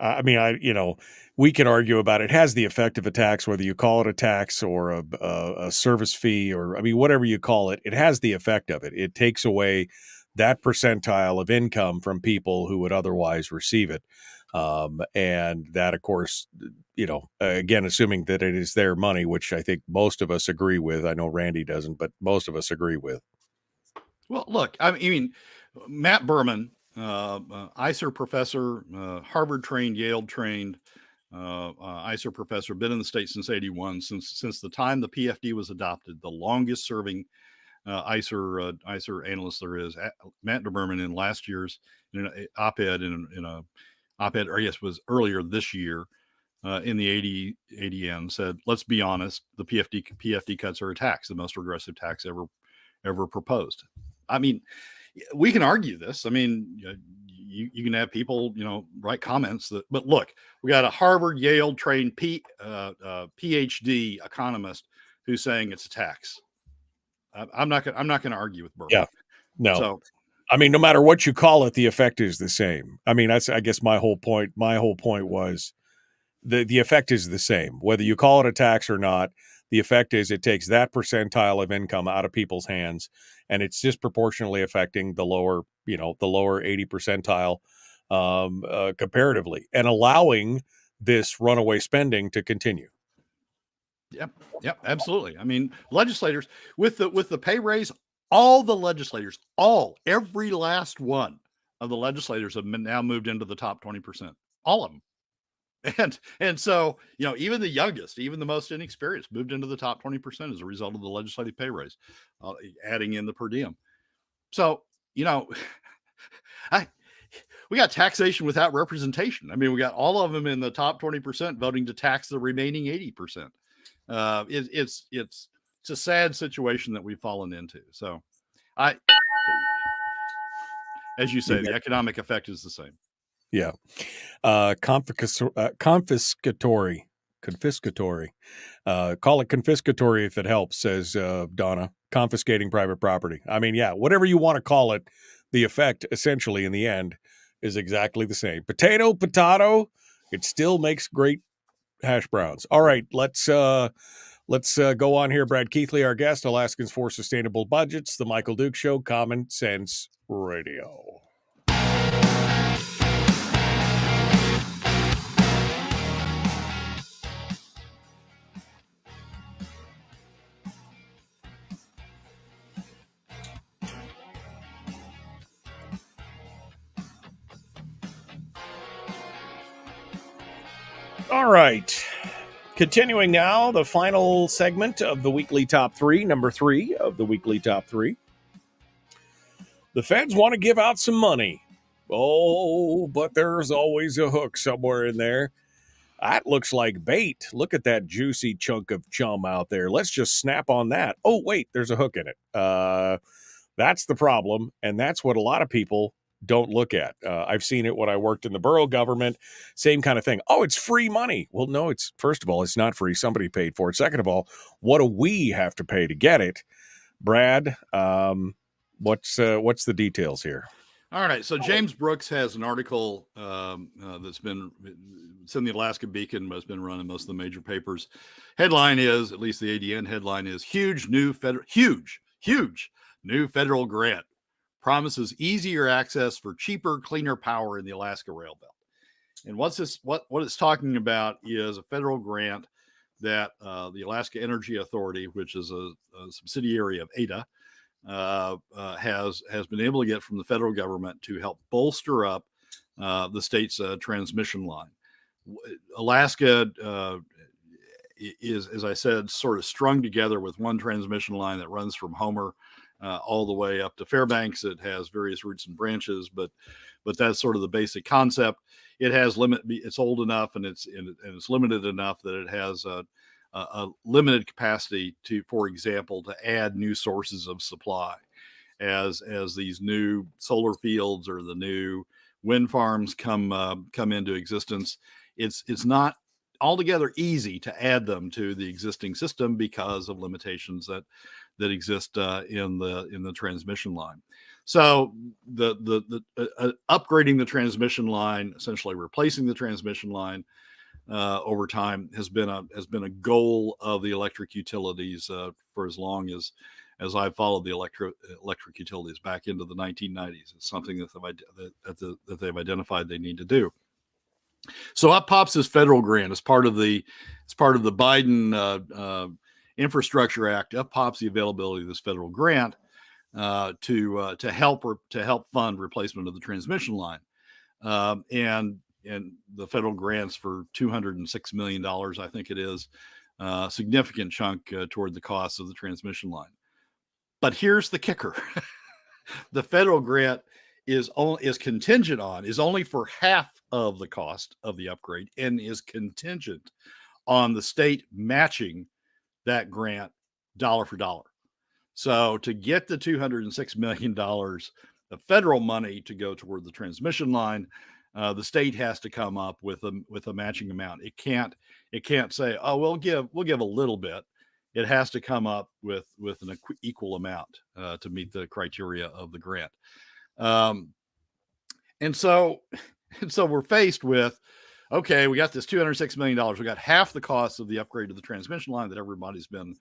S7: We can argue about it. It has the effect of a tax, whether you call it a tax or a service fee, or whatever you call it. It has the effect of it. It takes away that percentile of income from people who would otherwise receive it. And that, of course, again, assuming that it is their money, which I think most of us agree with. I know Randy doesn't, but most of us agree with.
S6: Well, look, Matt Berman, ICER professor, Harvard trained, Yale trained, ISER professor, been in the state since '81, since the time the PFD was adopted, the longest serving ISER analyst there is. Matt DeBerman in last year's op-ed was earlier this year in the ADN said, let's be honest, the PFD cuts are a tax, the most regressive tax ever proposed. I mean, we can argue this. I mean, you can have people, write comments but look, we got a Harvard, Yale trained PhD economist who's saying it's a tax. I'm not going to argue with Burke.
S7: Yeah, no.
S6: So,
S7: I mean, no matter what you call it, the effect is the same. I mean, I guess my whole point was the effect is the same. Whether you call it a tax or not, the effect is it takes that percentile of income out of people's hands, and it's disproportionately affecting the lower 80 percentile comparatively, and allowing this runaway spending to continue.
S6: Yep, absolutely. I mean, legislators with the pay raise, every last one of the legislators have now moved into the top 20%. All of them. And so, even the youngest, even the most inexperienced moved into the top 20% as a result of the legislative pay raise, adding in the per diem. So, we got taxation without representation. I mean, we got all of them in the top 20% voting to tax the remaining 80%. It's a sad situation that we've fallen into. So as you say, the economic effect is the same.
S7: Yeah. Confiscatory. Call it confiscatory if it helps, says Donna. Confiscating private property. I mean, yeah, whatever you want to call it, the effect essentially in the end is exactly the same. Potato, it still makes great hash browns. All right, let's go on here. Brad Keithley, our guest, Alaskans for Sustainable Budgets, The Michael Duke Show, Common Sense Radio. All right. Continuing now, the final segment of the weekly top three, number 3 of the weekly top 3. The feds want to give out some money. Oh, but there's always a hook somewhere in there. That looks like bait. Look at that juicy chunk of chum out there. Let's just snap on that. Oh, wait, there's a hook in it. That's the problem, and that's what a lot of people don't look at. I've seen it when I worked in the borough government. Same kind of thing. Oh, it's free money. Well, no, first of all, it's not free. Somebody paid for it. Second of all, what do we have to pay to get it? Brad, what's the details here?
S6: All right. So James Brooks has an article it's in the Alaska Beacon, but it's been run in most of the major papers. Headline is, at least the ADN headline is, huge new federal grant promises easier access for cheaper, cleaner power in the Alaska Rail Belt. And what it's talking about is a federal grant that the Alaska Energy Authority, which is a subsidiary of ADA, has been able to get from the federal government to help bolster up the state's transmission line. Alaska is, as I said, sort of strung together with one transmission line that runs from Homer all the way up to Fairbanks. It has various routes and branches, but that's sort of the basic concept. It has it's old enough and it's limited enough that it has a limited capacity to, for example, to add new sources of supply as these new solar fields or the new wind farms come into existence. It's not altogether easy to add them to the existing system because of limitations that exist in the transmission line. So the upgrading the transmission line, essentially replacing the transmission line over time, has been a goal of the electric utilities for as long as I've followed the electric utilities back into the 1990s. It's something that they've identified they need to do. So up pops this federal grant as part of the Biden Infrastructure Act. Up pops the availability of this federal grant to help fund replacement of the transmission line. And and the federal grants for $206 million, I think it is, significant chunk toward the cost of the transmission line. But here's the kicker. The federal grant is contingent on, is only for half of the cost of the upgrade, and is contingent on the state matching that grant dollar for dollar. So to get the $206 million of federal money to go toward the transmission line, the state has to come up with a matching amount. It can't say, oh, we'll give a little bit. It has to come up with an equal amount to meet the criteria of the grant. And so we're faced with, okay, we got this $206 million. We got half the cost of the upgrade to the transmission line that everybody's been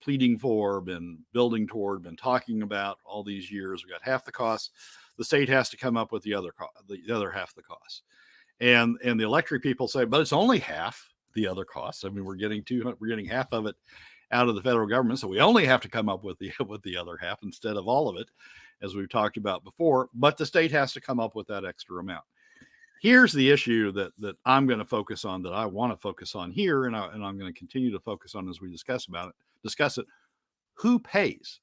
S6: pleading for, been building toward, been talking about all these years. We got half the cost. The state has to come up with the other half of the cost. And the electric people say, but it's only half the other costs. I mean, we're getting half of it out of the federal government, so we only have to come up with the other half instead of all of it, as we've talked about before. But the state has to come up with that extra amount. Here's the issue that I'm going to focus on, that I want to focus on here, and I'm going to continue to focus on as we discuss it. Who pays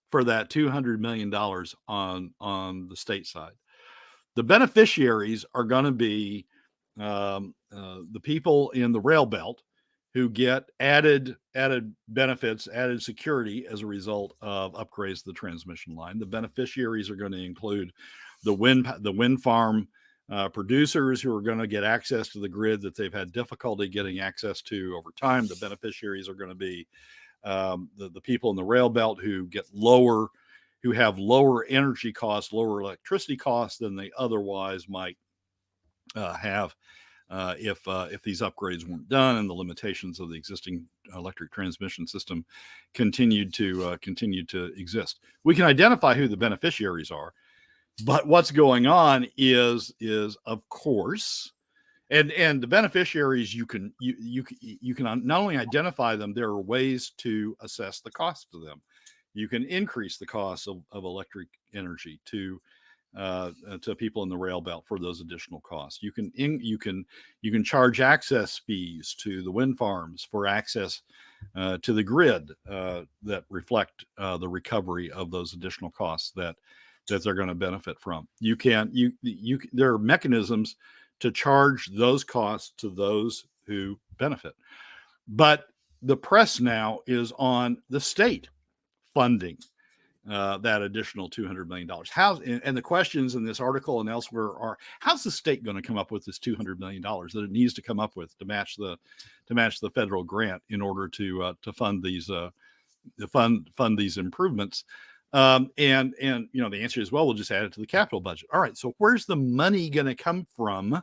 S6: for that $200 million on the state side? The beneficiaries are going to be the people in the rail belt who get added benefits, added security as a result of upgrades to the transmission line. The beneficiaries are going to include the wind farm producers who are going to get access to the grid that they've had difficulty getting access to over time. The beneficiaries are going to be the people in the rail belt who have lower energy costs, lower electricity costs than they otherwise might have if these upgrades weren't done and the limitations of the existing electric transmission system continued to exist. We can identify who the beneficiaries are, but what's going on is of course, and the beneficiaries, you can not only identify them, there are ways to assess the cost to them. You can increase the cost of electric energy to people in the rail belt for those additional costs. You can charge access fees to the wind farms for access to the grid that reflect the recovery of those additional costs that they're going to benefit from. There are mechanisms to charge those costs to those who benefit. But the press now is on the state funding that additional $200 million. And the questions in this article and elsewhere are, how's the state going to come up with this $200 million that it needs to come up with to match the federal grant in order to fund these improvements? And the answer is, well, we'll just add it to the capital budget. All right, so where's the money going to come from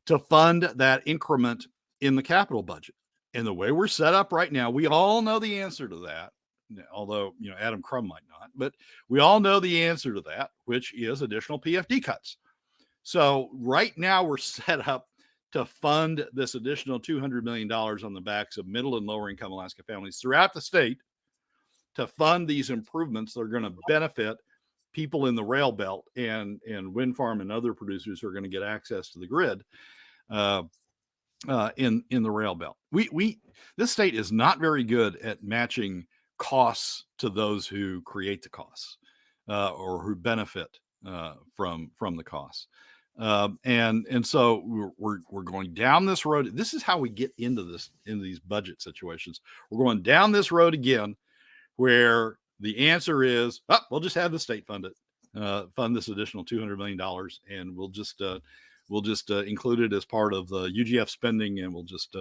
S6: to fund that increment in the capital budget? And the way we're set up right now, we all know the answer to that. Although, Adam Crum might not, but we all know the answer to that, which is additional PFD cuts. So right now we're set up to fund this additional $200 million on the backs of middle and lower income Alaska families throughout the state to fund these improvements that are going to benefit people in the rail belt and wind farm and other producers who are going to get access to the grid in the rail belt. This state is not very good at matching costs to those who create the costs or who benefit from the costs. And so we're going down this road. This is how we get into these budget situations. We're going down this road again, where the answer is, we'll just have the state fund this additional $200 million, and we'll just include it as part of the UGF spending, and we'll just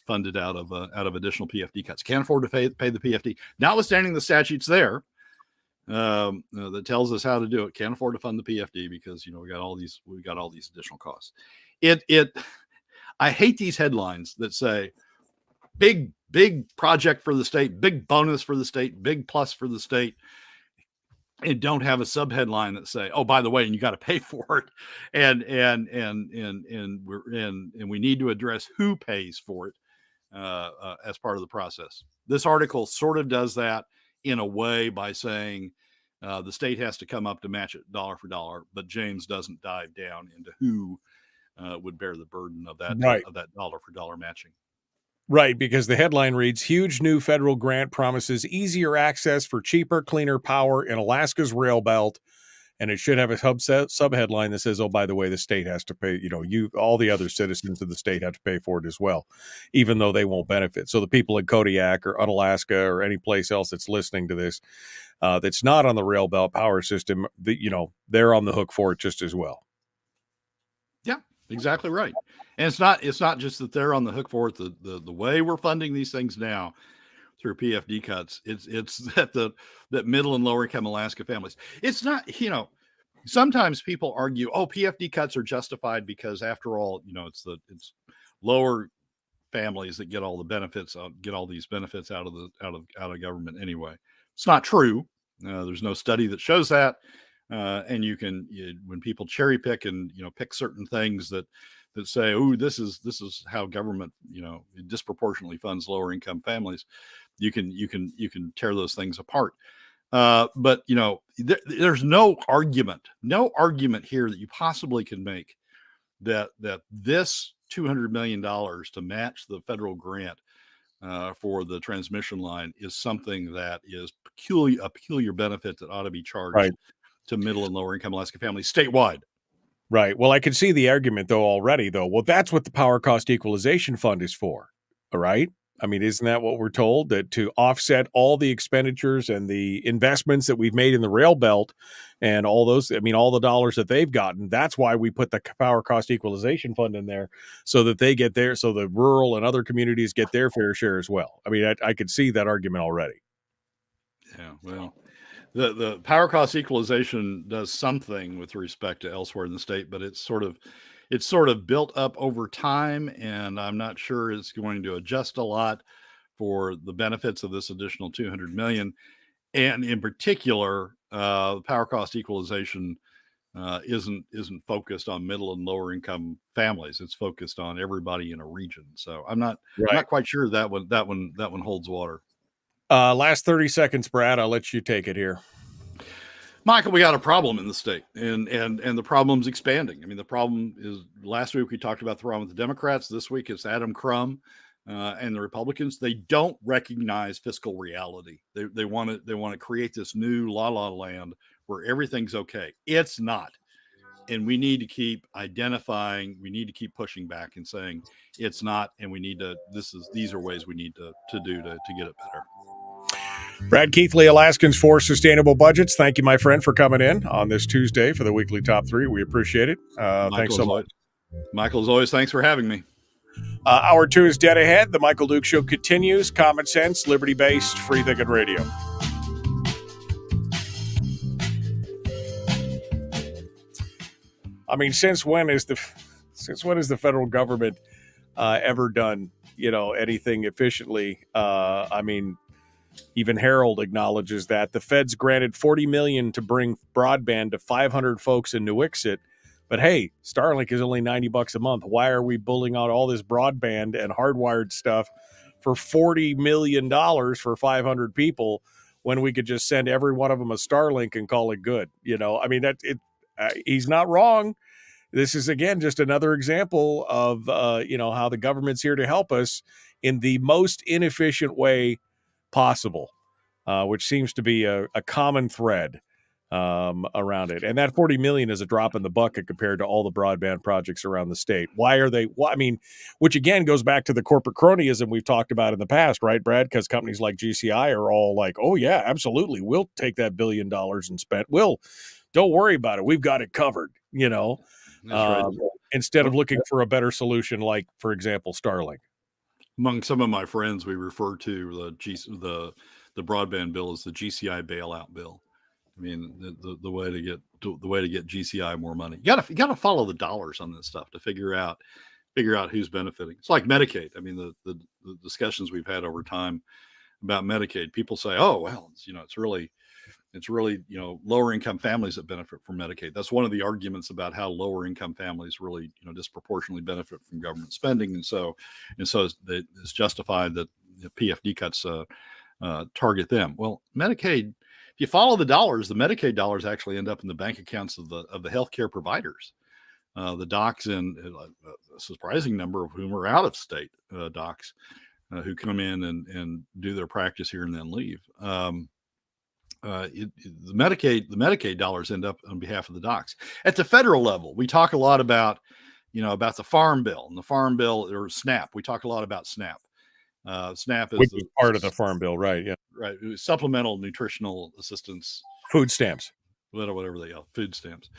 S6: fund it out of additional PFD cuts. Can't afford to pay the PFD, notwithstanding the statutes there that tells us how to do it. Can't afford to fund the PFD because we got all these additional costs. I hate these headlines that say big project for the state, big bonus for the state, big plus for the state, and don't have a subheadline that say, oh, by the way, and you got to pay for it, and we need to address who pays for it as part of the process. This article sort of does that in a way by saying The state has to come up to match it dollar for dollar, but James doesn't dive down into who would bear the burden of that dollar for dollar matching.
S7: Right, because the headline reads, huge new federal grant promises easier access for cheaper, cleaner power in Alaska's rail belt. And it should have a subheadline that says, oh, by the way, the state has to pay, all the other citizens of the state have to pay for it as well, even though they won't benefit. So the people in Kodiak or Unalaska or any place else that's listening to this, that's not on the rail belt power system, they're on the hook for it just as well.
S6: Yeah, exactly right. And it's not just that they're on the hook for it. The way we're funding these things now through PFD cuts, it's that middle and lower income Alaska families. It's not, sometimes people argue, oh, PFD cuts are justified because after all, it's lower families that get all the benefits, get all these benefits out of government anyway. It's not true. There's no study that shows that. And when people cherry pick and pick certain things that say, oh, this is how government disproportionately funds lower income families, you can tear those things apart. But there's no argument here that you possibly can make that this $200 million to match the federal grant for the transmission line is something that is a peculiar benefit that ought to be charged to middle and lower income Alaska families statewide.
S7: Right. Well, I can see the argument already. Well, that's what the Power Cost Equalization Fund is for. All right. I mean, isn't that what we're told, that to offset all the expenditures and the investments that we've made in the rail belt and all those, all the dollars that they've gotten, that's why we put the Power Cost Equalization Fund in there so that they get there, so the rural and other communities get their fair share as well. I mean, I could see that argument already.
S6: Yeah, well, the Power Cost Equalization does something with respect to elsewhere in the state, but it's sort of built up over time, and I'm not sure it's going to adjust a lot for the benefits of this additional $200 million. And in particular, Power Cost Equalization isn't focused on middle and lower income families. It's focused on everybody in a region. So I'm not quite sure that one holds water.
S7: Last 30 seconds, Brad. I'll let you take it here.
S6: Michael, we got a problem in the state, and the problem's expanding. I mean, the problem is, last week we talked about the problem with the Democrats. This week it's Adam Crum and the Republicans. They don't recognize fiscal reality. They want to create this new la la land where everything's okay. It's not, and we need to keep identifying. We need to keep pushing back and saying it's not, and we need to. These are ways we need to do to get it better.
S7: Brad Keithley, Alaskans for Sustainable Budgets. Thank you, my friend, for coming in on this Tuesday for the weekly top three. We appreciate it. Thanks so much.
S6: Michael, as always, thanks for having me.
S7: Hour 2 is dead ahead. The Michael Duke Show continues. Common sense, liberty-based, free-thinking radio. I mean, since when has the federal government ever done anything efficiently? Even Harold acknowledges that the feds granted $40 million to bring broadband to 500 folks in Nuiqsut. But hey, Starlink is only $90 a month. Why are we bulling out all this broadband and hardwired stuff for $40 million for 500 people when we could just send every one of them a Starlink and call it good? He's not wrong. This is, again, just another example of, how the government's here to help us in the most inefficient way possible, which seems to be a common thread around it. And that $40 million is a drop in the bucket compared to all the broadband projects around the state. Why are they? Which again goes back to the corporate cronyism we've talked about in the past, right, Brad? Because companies like GCI are all like, oh yeah, absolutely, we'll take that $1 billion and spend. Don't worry about it. We've got it covered.
S6: Right.
S7: Instead of looking for a better solution, like for example, Starlink.
S6: Among some of my friends, we refer to the broadband bill as the GCI bailout bill. I mean, the way to get GCI more money. You gotta follow the dollars on this stuff to figure out who's benefiting. It's like Medicaid. I mean, the discussions we've had over time about Medicaid, people say, oh well, it's really lower income families that benefit from Medicaid. That's one of the arguments about how lower income families really disproportionately benefit from government spending, and so it's justified that PFD cuts target them. Well, Medicaid you follow the dollars, the Medicaid dollars actually end up in the bank accounts of the healthcare providers, the docs, and a surprising number of whom are out of state docs who come in and do their practice here and then leave. The Medicaid dollars end up on behalf of the docs. At the federal level, we talk a lot about, about the Farm Bill and the Farm Bill, or SNAP. We talk a lot about SNAP. SNAP is
S7: part of the Farm Bill, right? Yeah,
S6: right. Supplemental Nutritional Assistance,
S7: food stamps,
S6: whatever they are, food stamps.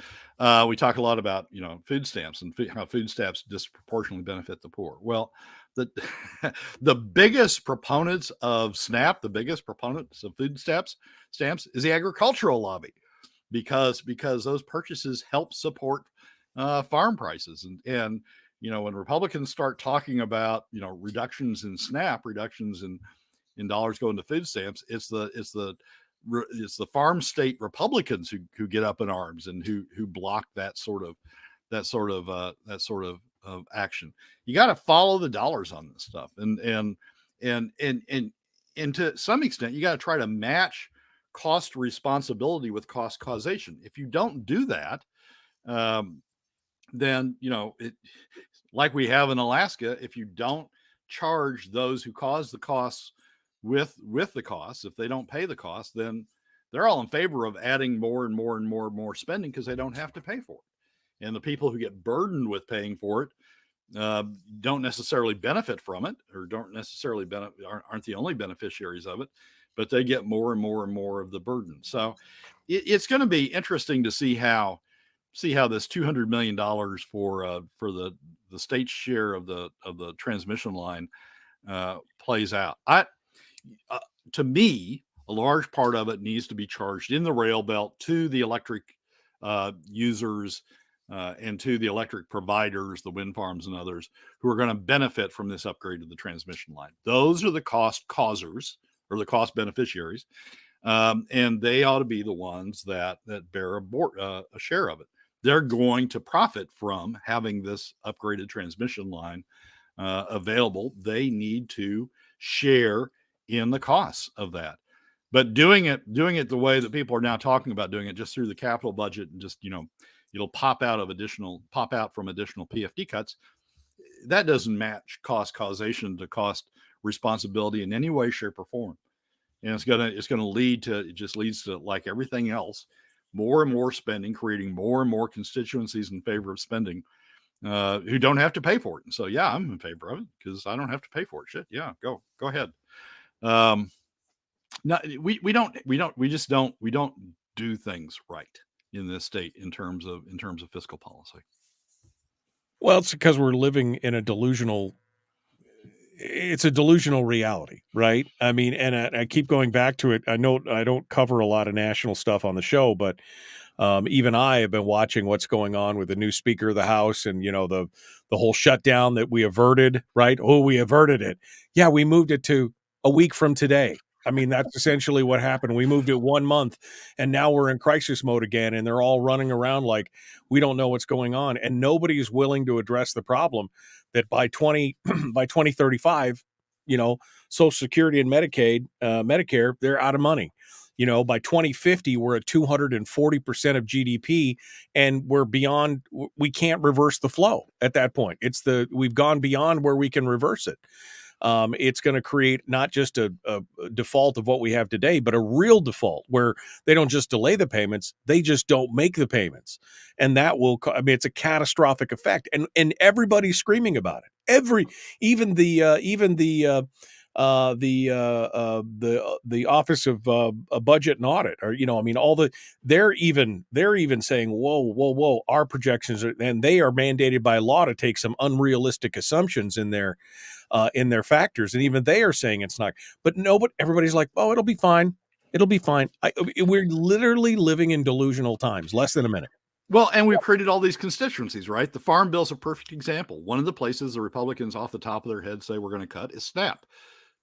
S6: We talk a lot about food stamps and how food stamps disproportionately benefit the poor. Well, the biggest proponents of SNAP, the biggest proponents of food stamps is the agricultural lobby, because those purchases help support farm prices. And when Republicans start talking about reductions in SNAP, reductions in dollars going to food stamps, it's the farm state Republicans who get up in arms and who block that sort of action. You got to follow the dollars on this stuff, and to some extent, you got to try to match cost responsibility with cost causation. If you don't do that, then like we have in Alaska, if you don't charge those who cause the costs with the costs, if they don't pay the costs, then they're all in favor of adding more and more and more and more spending because they don't have to pay for it. And the people who get burdened with paying for it don't necessarily benefit from it, or don't necessarily aren't the only beneficiaries of it, but they get more and more and more of the burden. So it's going to be interesting to see how this $200 million for the state's share of the transmission line plays out. To me, a large part of it needs to be charged in the rail belt to the electric users and to the electric providers, the wind farms and others who are going to benefit from this upgrade to the transmission line. Those are the cost causers, or the cost beneficiaries, and they ought to be the ones that bear a share of it. They're going to profit from having this upgraded transmission line available. They need to share in the costs of that. But doing it the way that people are now talking about doing it, just through the capital budget, and just it'll pop out from additional PFD cuts, that doesn't match cost causation to cost responsibility in any way, shape, or form. And it's gonna lead to, it just leads to, like everything else, more and more spending, creating more and more constituencies in favor of spending who don't have to pay for it. And so, yeah, I'm in favor of it because I don't have to pay for it. Shit, yeah, go ahead. No, we don't do things right in this state in terms of fiscal policy.
S7: Well, it's because we're living in a delusional reality, right? I mean, and I keep going back to it. I know I don't cover a lot of national stuff on the show, but even I have been watching what's going on with the new Speaker of the House and, the whole shutdown that we averted, right? Oh, we averted it. Yeah, we moved it to a week from today. I mean, that's essentially what happened. We moved it 1 month, and now we're in crisis mode again, and they're all running around like we don't know what's going on, and nobody is willing to address the problem that by 2035, Social Security and Medicare, they're out of money. By 2050, we're at 240% of GDP, and we're beyond. We can't reverse the flow at that point. We've gone beyond where we can reverse it. It's going to create not just a default of what we have today, but a real default where they don't just delay the payments, they just don't make the payments. And that it's a catastrophic effect. And everybody's screaming about it. Even the Office of Budget and Audit, or they're even saying, whoa, our projections and they are mandated by law to take some unrealistic assumptions in their factors, and even they are saying it's not. But everybody's like, oh, it'll be fine. We're literally living in delusional times. Less than a minute.
S6: Well, and we've created all these constituencies, right? The Farm Bill is a perfect example. One of the places the Republicans off the top of their head say we're going to cut is SNAP.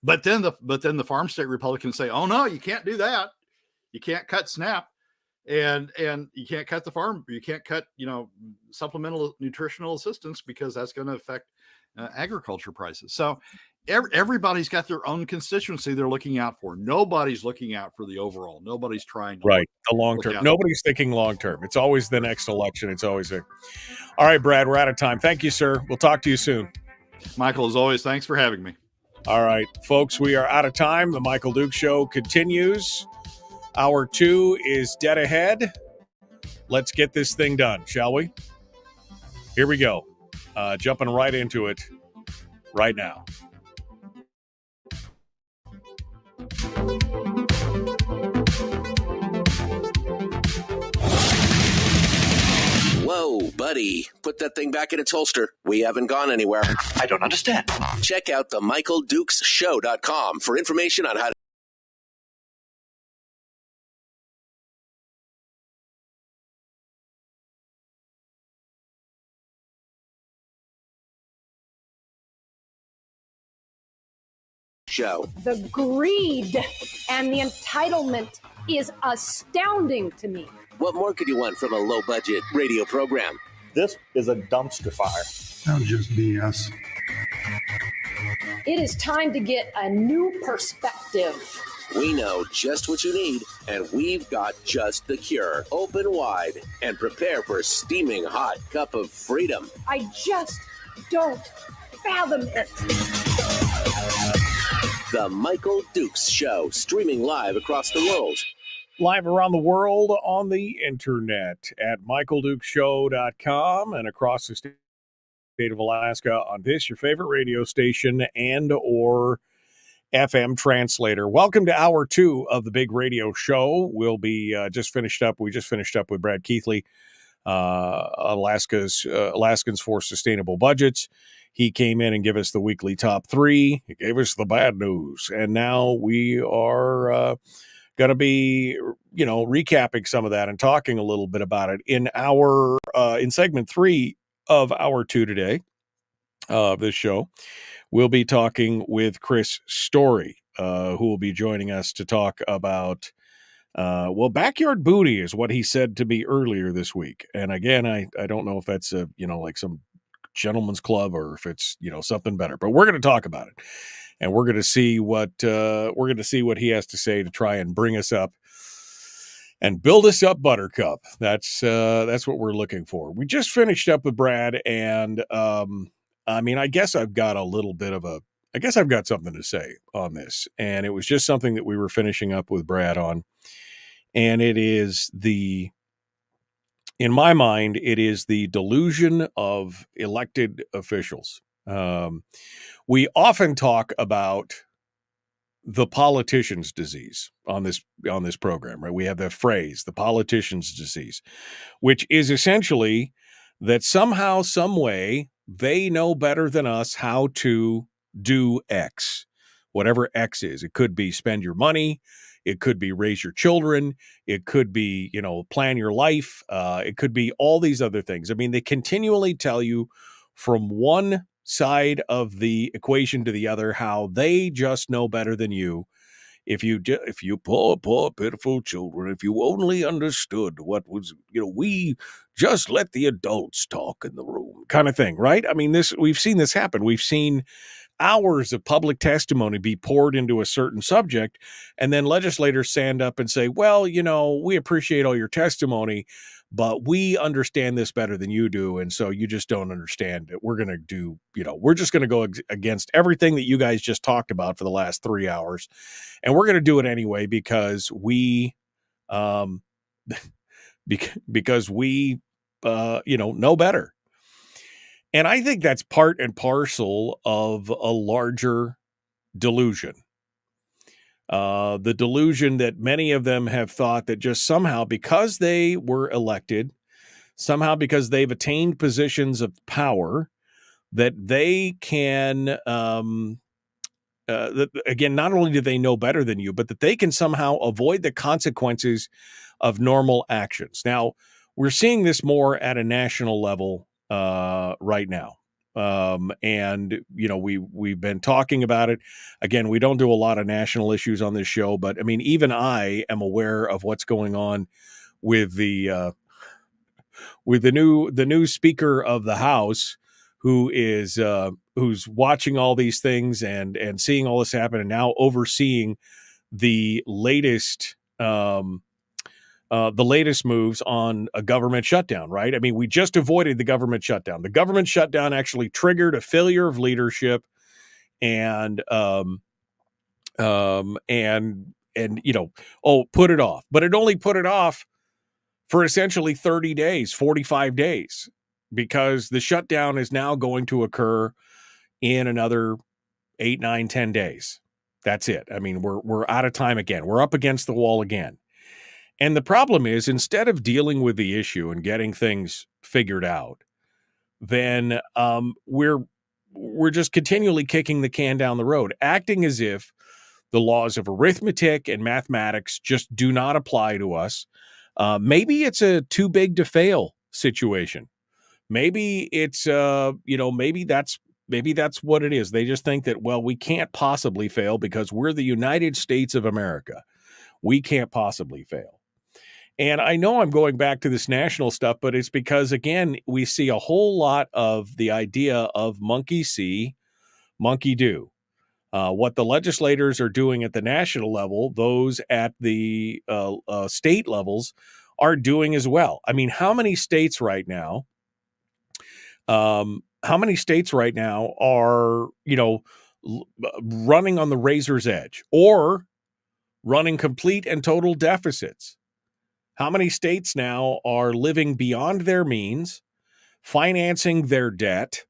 S6: But then the farm state Republicans say, oh no, you can't do that. You can't cut SNAP, and you can't cut you can't cut supplemental nutritional assistance because that's going to affect agriculture prices. So everybody's got their own constituency they're looking out for. Nobody's looking out for the overall. Nobody's trying to
S7: the long term. Nobody's thinking long term. It's always the next election. It's always a. All right, Brad, we're out of time. Thank you, sir. We'll talk to you soon.
S6: Michael, as always, thanks for having me.
S7: All right, folks, we are out of time. The Michael Duke Show continues. Hour 2 is dead ahead. Let's get this thing done, shall we? Here we go. Jumping right into it right now.
S1: Whoa, buddy. Put that thing back in its holster. We haven't gone anywhere.
S2: I don't understand.
S1: Check out the MichaelDukesShow.com for information on how to show.
S4: The greed and the entitlement is astounding to me.
S1: What more could you want from a low-budget radio program?
S5: This is a dumpster fire.
S8: That's just BS.
S4: It is time to get a new perspective.
S1: We know just what you need, and we've got just the cure. Open wide and prepare for a steaming hot cup of freedom.
S4: I just don't fathom it.
S1: The Michael Dukes Show, streaming live across the world.
S7: Live around the world on the internet at michaeldukeshow.com and across the state of Alaska on this, your favorite radio station and or FM translator. Welcome to hour 2 of the big radio show. We'll be just finished up with Brad Keithley, Alaskans for Sustainable Budgets. He came in and gave us the weekly top 3. He gave us the bad news. And now we are going to be, recapping some of that and talking a little bit about it in in segment 3 of hour 2 today of this show. We'll be talking with Chris Story, who will be joining us to talk about, backyard booty is what he said to me earlier this week. And again, I don't know if that's like some gentleman's club or if it's, something better, but we're going to talk about it. And we're going to see what he has to say to try and bring us up and build us up, Buttercup. That's what we're looking for. We just finished up with Brad, and I guess I've got something to say on this, and it was just something that we were finishing up with Brad on, and it is in my mind, it is the delusion of elected officials. We often talk about the politician's disease on this program, right? We have the phrase, the politician's disease, which is essentially that somehow, some way, they know better than us how to do X, whatever X is. It could be spend your money. It could be raise your children. It could be, plan your life. It could be all these other things. I mean, they continually tell you from one side of the equation to the other how they just know better than you. If you poor pitiful children, if you only understood what was, we just let the adults talk in the room kind of thing, right? I mean, we've seen this happen. We've seen hours of public testimony be poured into a certain subject, and then legislators stand up and say, well, we appreciate all your testimony, but we understand this better than you do, and so you just don't understand it. We're going to do, we're just going to go against everything that you guys just talked about for the last 3 hours, and we're going to do it anyway because we know better. And I think that's part and parcel of a larger delusion. The delusion that many of them have thought that just somehow, because they were elected, somehow because they've attained positions of power, that they can, again, not only do they know better than you, but that they can somehow avoid the consequences of normal actions. Now, we're seeing this more at a national level right now. And we've been talking about it. Again, we don't do a lot of national issues on this show, but I mean, even I am aware of what's going on with the new Speaker of the House, who's watching all these things and seeing all this happen, and now overseeing the latest moves on a government shutdown, right? I mean, we just avoided the government shutdown. The government shutdown actually triggered a failure of leadership, and put it off. But it only put it off for essentially 30 days, 45 days, because the shutdown is now going to occur in another 8, 9, 10 days. That's it. I mean, we're out of time again. We're up against the wall again. And the problem is, instead of dealing with the issue and getting things figured out, then we're just continually kicking the can down the road, acting as if the laws of arithmetic and mathematics just do not apply to us. Maybe it's a too big to fail situation. Maybe it's maybe that's what it is. They just think that, well, we can't possibly fail because we're the United States of America. We can't possibly fail. And I know I'm going back to this national stuff, but it's because, again, we see a whole lot of the idea of monkey see, monkey do. What the legislators are doing at the national level, those at the state levels are doing as well. I mean, how many states right now are, running on the razor's edge or running complete and total deficits? How many states now are living beyond their means, financing their debt,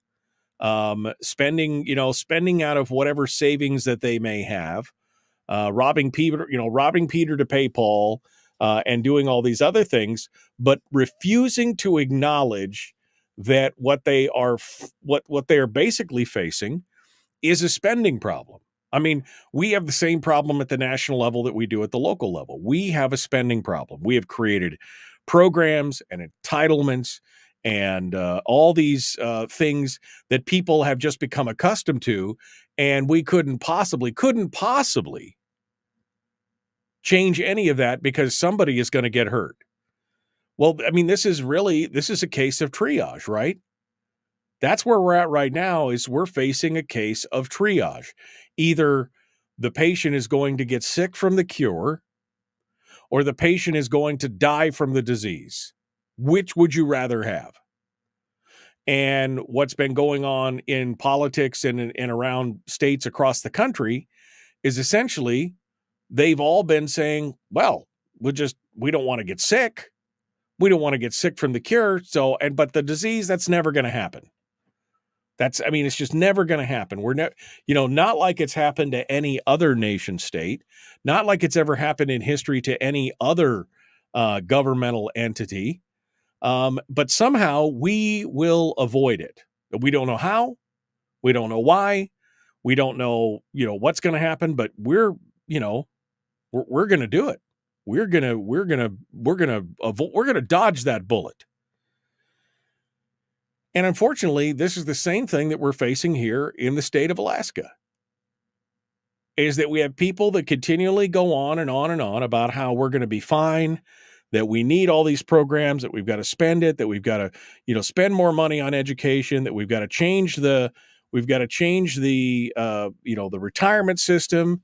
S7: spending out of whatever savings that they may have, robbing Peter to pay Paul, and doing all these other things, but refusing to acknowledge that what they are basically facing is a spending problem. I mean, we have the same problem at the national level that we do at the local level. We have a spending problem. We have created programs and entitlements and all these things that people have just become accustomed to, and we couldn't possibly change any of that because somebody is going to get hurt. Well, I mean, this is a case of triage, right? That's where we're at right now, is we're facing a case of triage. Either the patient is going to get sick from the cure, or the patient is going to die from the disease. Which would you rather have? And what's been going on in politics and around states across the country is essentially they've all been saying, well, we don't want to get sick. We don't want to get sick from the cure. But the disease, that's never going to happen. It's just never going to happen. We're not like it's happened to any other nation state, not like it's ever happened in history to any other governmental entity. But somehow we will avoid it. We don't know how, we don't know why, we don't know, what's going to happen, but we're going to do it. We're going to dodge that bullet. And unfortunately, this is the same thing that we're facing here in the state of Alaska, is that we have people that continually go on and on and on about how we're going to be fine, that we need all these programs, that we've got to spend it, that we've got to, spend more money on education, that we've got to change the the retirement system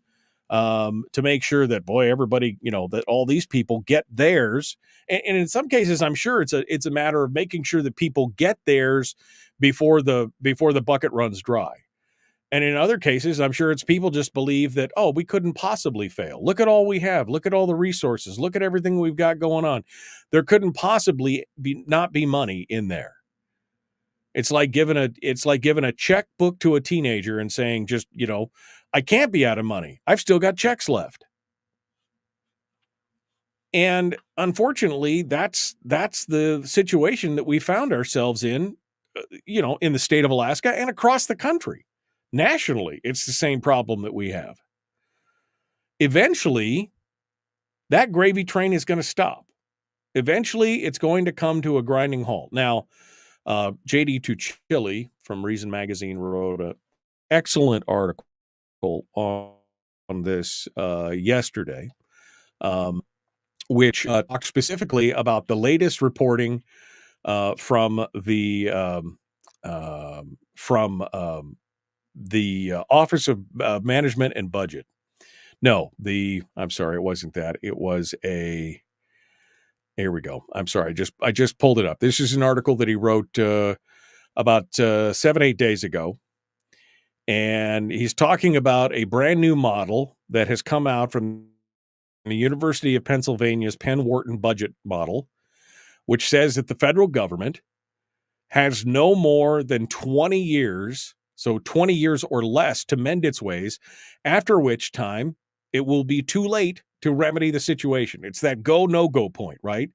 S7: to make sure that, everybody, that all these people get theirs. And in some cases, I'm sure it's a matter of making sure that people get theirs before the bucket runs dry. And in other cases, I'm sure it's people just believe that, we couldn't possibly fail. Look at all we have. Look at all the resources. Look at everything we've got going on. There couldn't possibly not be money in there. It's like giving a checkbook to a teenager and saying, just, I can't be out of money. I've still got checks left. And unfortunately, that's the situation that we found ourselves in, in the state of Alaska and across the country. Nationally, it's the same problem that we have. Eventually, that gravy train is going to stop. Eventually, it's going to come to a grinding halt. Now, J.D. Tuchili from Reason Magazine wrote an excellent article on this yesterday, which talks specifically about the latest reporting from the from the Office of Management and Budget. No, I'm sorry, it wasn't that. It was here we go. I'm sorry, I just pulled it up. This is an article that he wrote about 7-8 days ago. And he's talking about a brand new model that has come out from the University of Pennsylvania's Penn Wharton budget model, which says that the federal government has no more than 20 years, so 20 years or less, to mend its ways, after which time it will be too late to remedy the situation. It's that go, no-go point, right?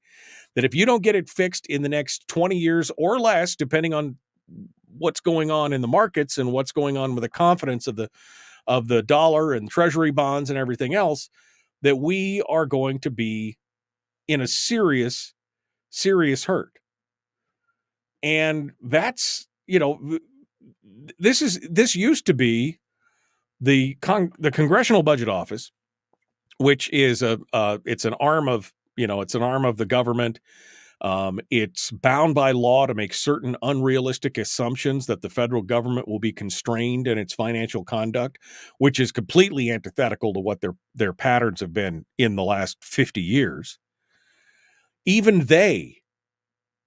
S7: That if you don't get it fixed in the next 20 years or less, depending on what's going on in the markets and what's going on with the confidence of the dollar and treasury bonds and everything else, that we are going to be in a serious hurt. And that's, this used to be the Congressional Budget Office, which is it's an arm of the government. It's bound by law to make certain unrealistic assumptions that the federal government will be constrained in its financial conduct, which is completely antithetical to what their patterns have been in the last 50 years. Even they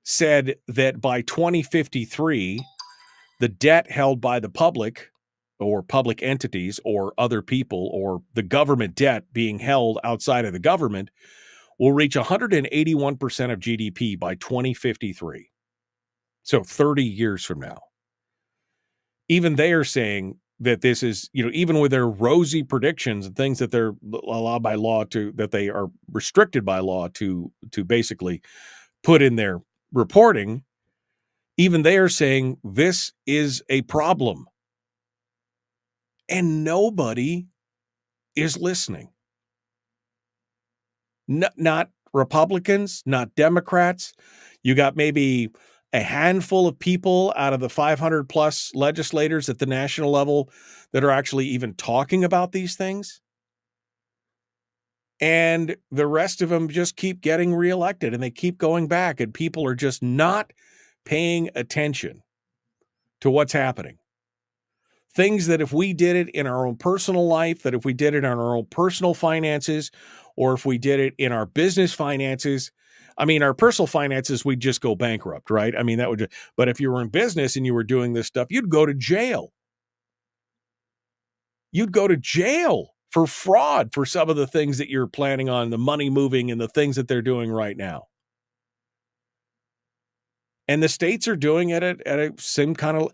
S7: said that by 2053, the debt held by the public or public entities or other people, or the government debt being held outside of the government, will reach 181% of GDP by 2053. So 30 years from now. Even they are saying that this is, even with their rosy predictions and things that they're allowed by law that they are restricted by law to basically put in their reporting, even they are saying this is a problem. And nobody is listening. Not Republicans, not Democrats. You got maybe a handful of people out of the 500 plus legislators at the national level that are actually even talking about these things. And the rest of them just keep getting reelected and they keep going back, and people are just not paying attention to what's happening. Things that if we did it in our own personal life, that if we did it in our own personal finances, or if we did it in our business finances, our personal finances, we'd just go bankrupt, right? But if you were in business and you were doing this stuff, you'd go to jail. You'd go to jail for fraud for some of the things that you're planning on, the money moving and the things that they're doing right now. And the states are doing it at a same kind of,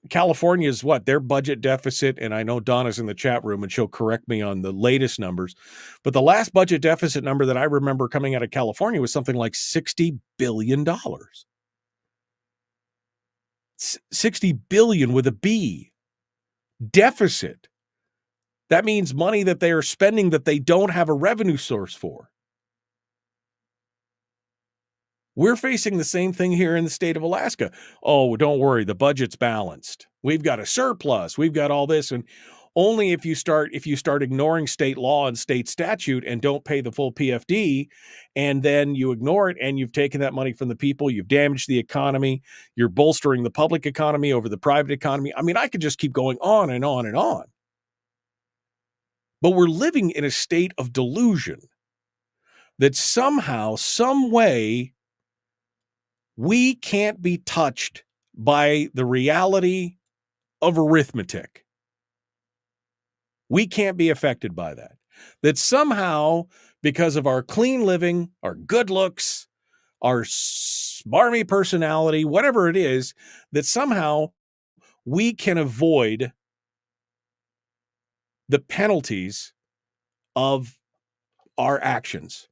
S7: California's their budget deficit, and I know Donna's in the chat room and she'll correct me on the latest numbers, but the last budget deficit number that I remember coming out of California was something like $60 billion. $60 billion with a B. Deficit. That means money that they are spending that they don't have a revenue source for. We're facing the same thing here in the state of Alaska. Oh, don't worry, the budget's balanced. We've got a surplus. We've got all this. And only if you start ignoring state law and state statute and don't pay the full PFD, and then you ignore it and you've taken that money from the people, you've damaged the economy, you're bolstering the public economy over the private economy. I could just keep going on and on and on. But we're living in a state of delusion that somehow, some way, we can't be touched by the reality of arithmetic. We can't be affected by that. That somehow, because of our clean living, our good looks, our smarmy personality, whatever it is, that somehow we can avoid the penalties of our actions.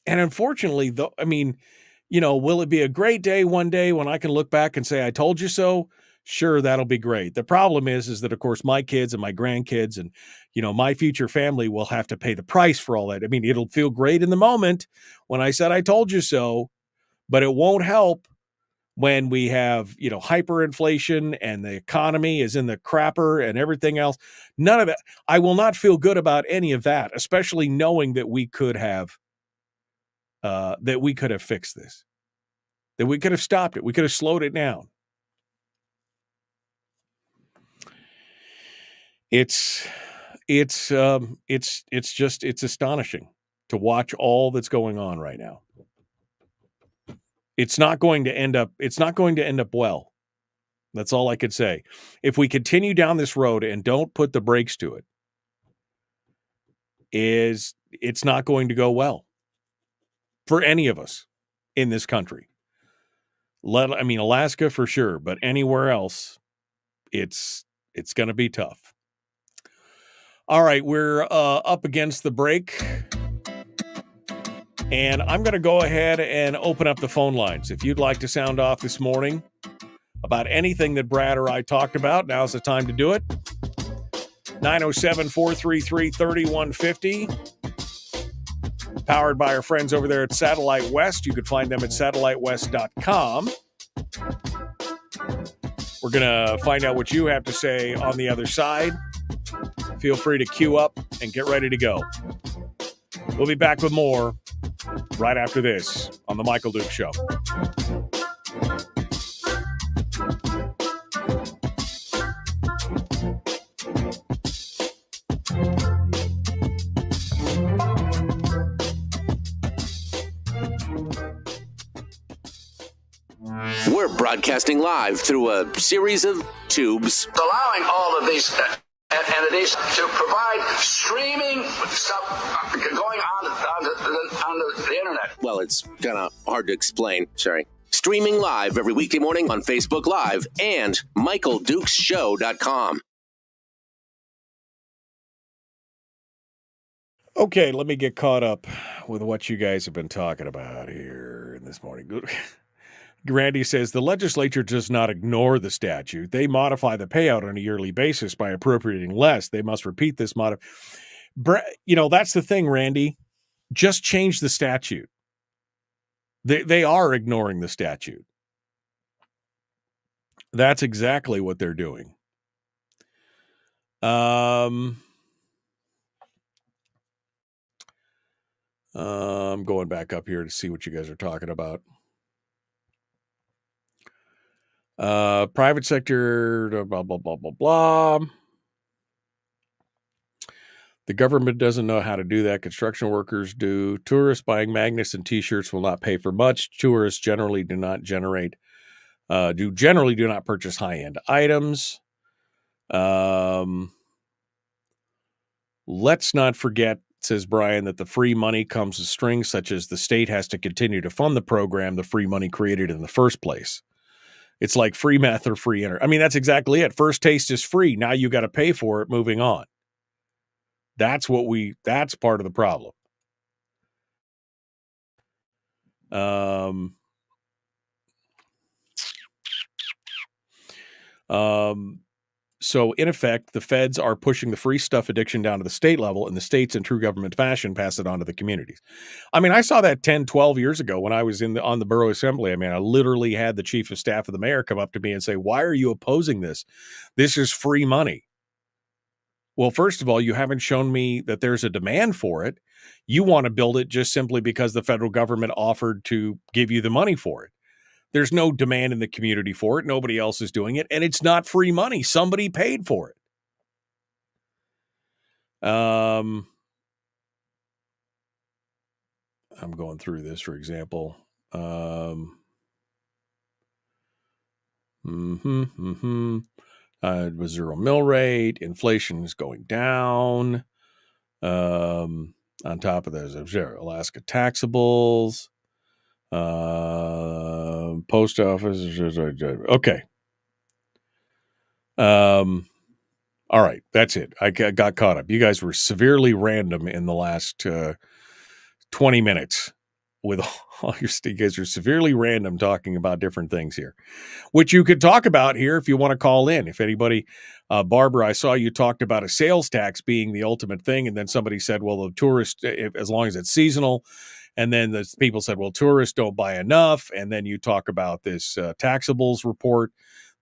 S7: And unfortunately, though, will it be a great day one day when I can look back and say, I told you so? Sure, that'll be great. The problem is that, of course, my kids and my grandkids and, my future family will have to pay the price for all that. It'll feel great in the moment when I said, I told you so, but it won't help when we have, hyperinflation and the economy is in the crapper and everything else. None of that. I will not feel good about any of that, especially knowing that we could have fixed this. that we could have stopped it. We could have slowed it down. It's astonishing to watch all that's going on right now. It's not going to end up well. That's all I could say. If we continue down this road and don't put the brakes to it, it's not going to go well for any of us in this country. Alaska for sure, but anywhere else, it's going to be tough. All right, we're up against the break, and I'm going to go ahead and open up the phone lines. If you'd like to sound off this morning about anything that Brad or I talked about, now's the time to do it. 907-433-3150. Powered by our friends over there at Satellite West. You can find them at satellitewest.com. We're going to find out what you have to say on the other side. Feel free to queue up and get ready to go. We'll be back with more right after this on The Michael Duke Show.
S1: We're broadcasting live through a series of tubes.
S2: Allowing all of these entities to provide streaming stuff going on the internet.
S1: Well, it's kind of hard to explain. Sorry. Streaming live every weekday morning on Facebook Live and MichaelDukesShow.com.
S7: Okay, let me get caught up with what you guys have been talking about here this morning. Randy says the legislature does not ignore the statute. They modify the payout on a yearly basis by appropriating less. They must repeat this that's the thing, Randy. Just change the statute. They are ignoring the statute. That's exactly what they're doing. I'm going back up here to see what you guys are talking about. Private sector, blah, blah, blah, blah, blah. The government doesn't know how to do that. Construction workers do. Tourists buying magnets and T-shirts will not pay for much. Tourists generally do not purchase high-end items. Let's not forget, says Brian, that the free money comes with strings, such as the state has to continue to fund the program the free money created in the first place. It's like free meth or free internet. I mean, that's exactly it. First taste is free. Now you got to pay for it moving on. That's part of the problem. So in effect, the feds are pushing the free stuff addiction down to the state level, and the states in true government fashion pass it on to the communities. I mean, I saw that 10, 12 years ago when I was on the borough assembly. I mean, I literally had the chief of staff of the mayor come up to me and say, "Why are you opposing this? This is free money." Well, first of all, you haven't shown me that there's a demand for it. You want to build it just simply because the federal government offered to give you the money for it. There's no demand in the community for it. Nobody else is doing it. And it's not free money. Somebody paid for it. I'm going through this, for example. It was zero mill rate. Inflation is going down. On top of those, Alaska taxables. Post office. Okay. All right. That's it. I got caught up. You guys were severely random in the last 20 minutes with all your, you guys are severely random talking about different things here, which you could talk about here if you want to call in. If anybody, Barbara, I saw you talked about a sales tax being the ultimate thing. And then somebody said, well, the tourist, as long as it's seasonal. And then the people said, well, tourists don't buy enough. And then you talk about this taxables report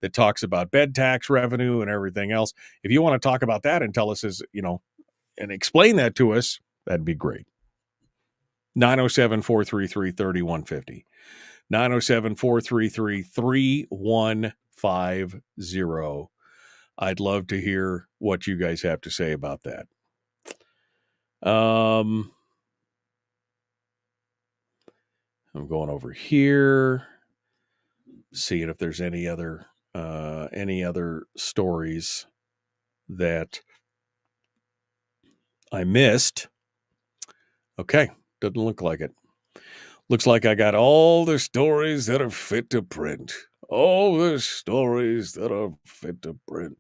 S7: that talks about bed tax revenue and everything else. If you want to talk about that and tell us, and explain that to us, that'd be great. 907-433-3150. 907-433-3150. I'd love to hear what you guys have to say about that. I'm going over here, seeing if there's any other stories that I missed. Okay, doesn't look like it. Looks like I got all the stories that are fit to print. All the stories that are fit to print.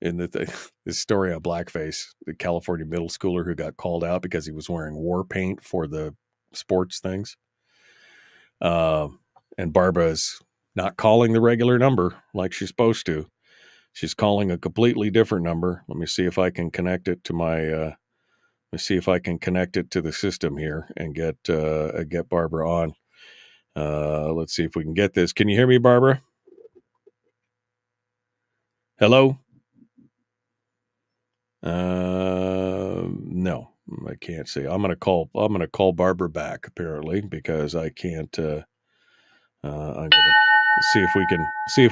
S7: In this story on blackface, the California middle schooler who got called out because he was wearing war paint for the sports things. And Barbara's not calling the regular number like she's supposed to. She's calling a completely different number. Let me see if I can connect it to my the system here and get Barbara on. Let's see if we can get this. Can you hear me, Barbara? Hello? No, I can't see. I'm gonna call Barbara back apparently because I can't. I'm gonna see if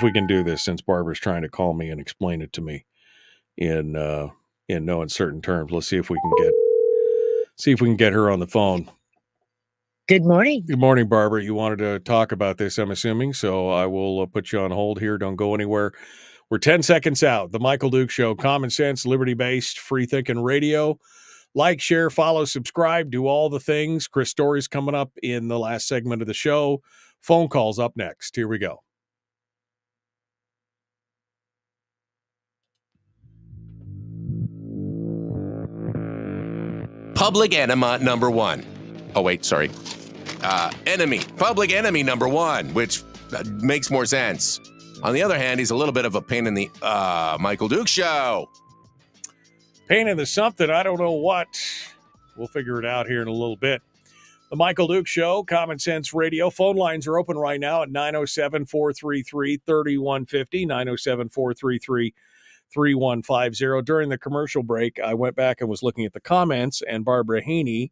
S7: we can do this since Barbara's trying to call me and explain it to me in no uncertain terms. Let's see if we can get her on the phone.
S9: Good morning.
S7: Good morning, Barbara. You wanted to talk about this, I'm assuming, so I will put you on hold here. Don't go anywhere. We're 10 seconds out. The Michael Duke Show, common sense, liberty-based, free-thinking radio. Like, share, follow, subscribe, do all the things. Chris Story's coming up in the last segment of the show. Phone calls up next. Here we go.
S1: Public enema number one. Oh, wait, sorry. Public enemy number one, which makes more sense. On the other hand, he's a little bit of a pain in the Michael Duke Show.
S7: Pain in the something, I don't know what. We'll figure it out here in a little bit. The Michael Duke Show, Common Sense Radio. Phone lines are open right now at 907-433-3150, 907-433-3150. During the commercial break, I went back and was looking at the comments, and Barbara Haney,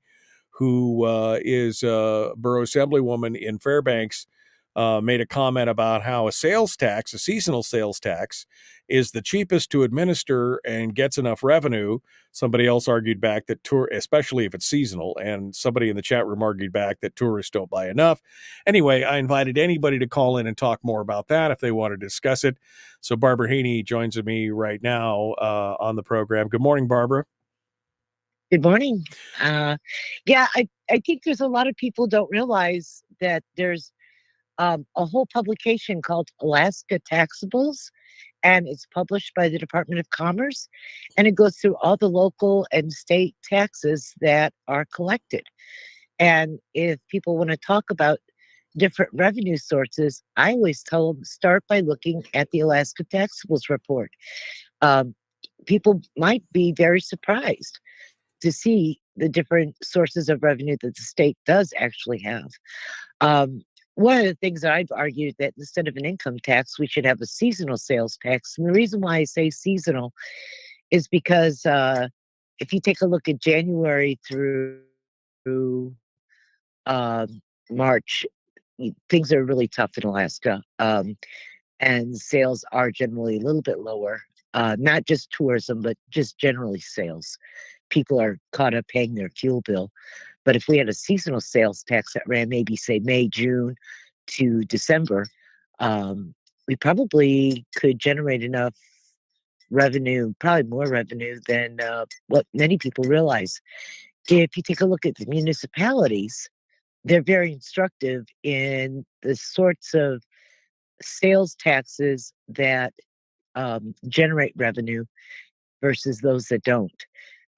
S7: who is a borough assemblywoman in Fairbanks, made a comment about how a seasonal sales tax, is the cheapest to administer and gets enough revenue. Somebody else argued back that especially if it's seasonal, and somebody in the chat room argued back that tourists don't buy enough. Anyway, I invited anybody to call in and talk more about that if they want to discuss it. So Barbara Haney joins me right now on the program. Good morning, Barbara.
S9: Good morning. I think there's a lot of people don't realize that there's a whole publication called Alaska Taxables, and it's published by the Department of Commerce, and it goes through all the local and state taxes that are collected. And if people want to talk about different revenue sources, I always tell them start by looking at the Alaska Taxables report. People might be very surprised to see the different sources of revenue that the state does actually have. One of the things that I've argued that instead of an income tax, we should have a seasonal sales tax. And the reason why I say seasonal is because if you take a look at January through March, things are really tough in Alaska. And sales are generally a little bit lower, not just tourism, but just generally sales. People are caught up paying their fuel bill. But if we had a seasonal sales tax that ran maybe, say, May, June to December, we probably could generate enough revenue, probably more revenue than what many people realize. If you take a look at the municipalities, they're very instructive in the sorts of sales taxes that generate revenue versus those that don't.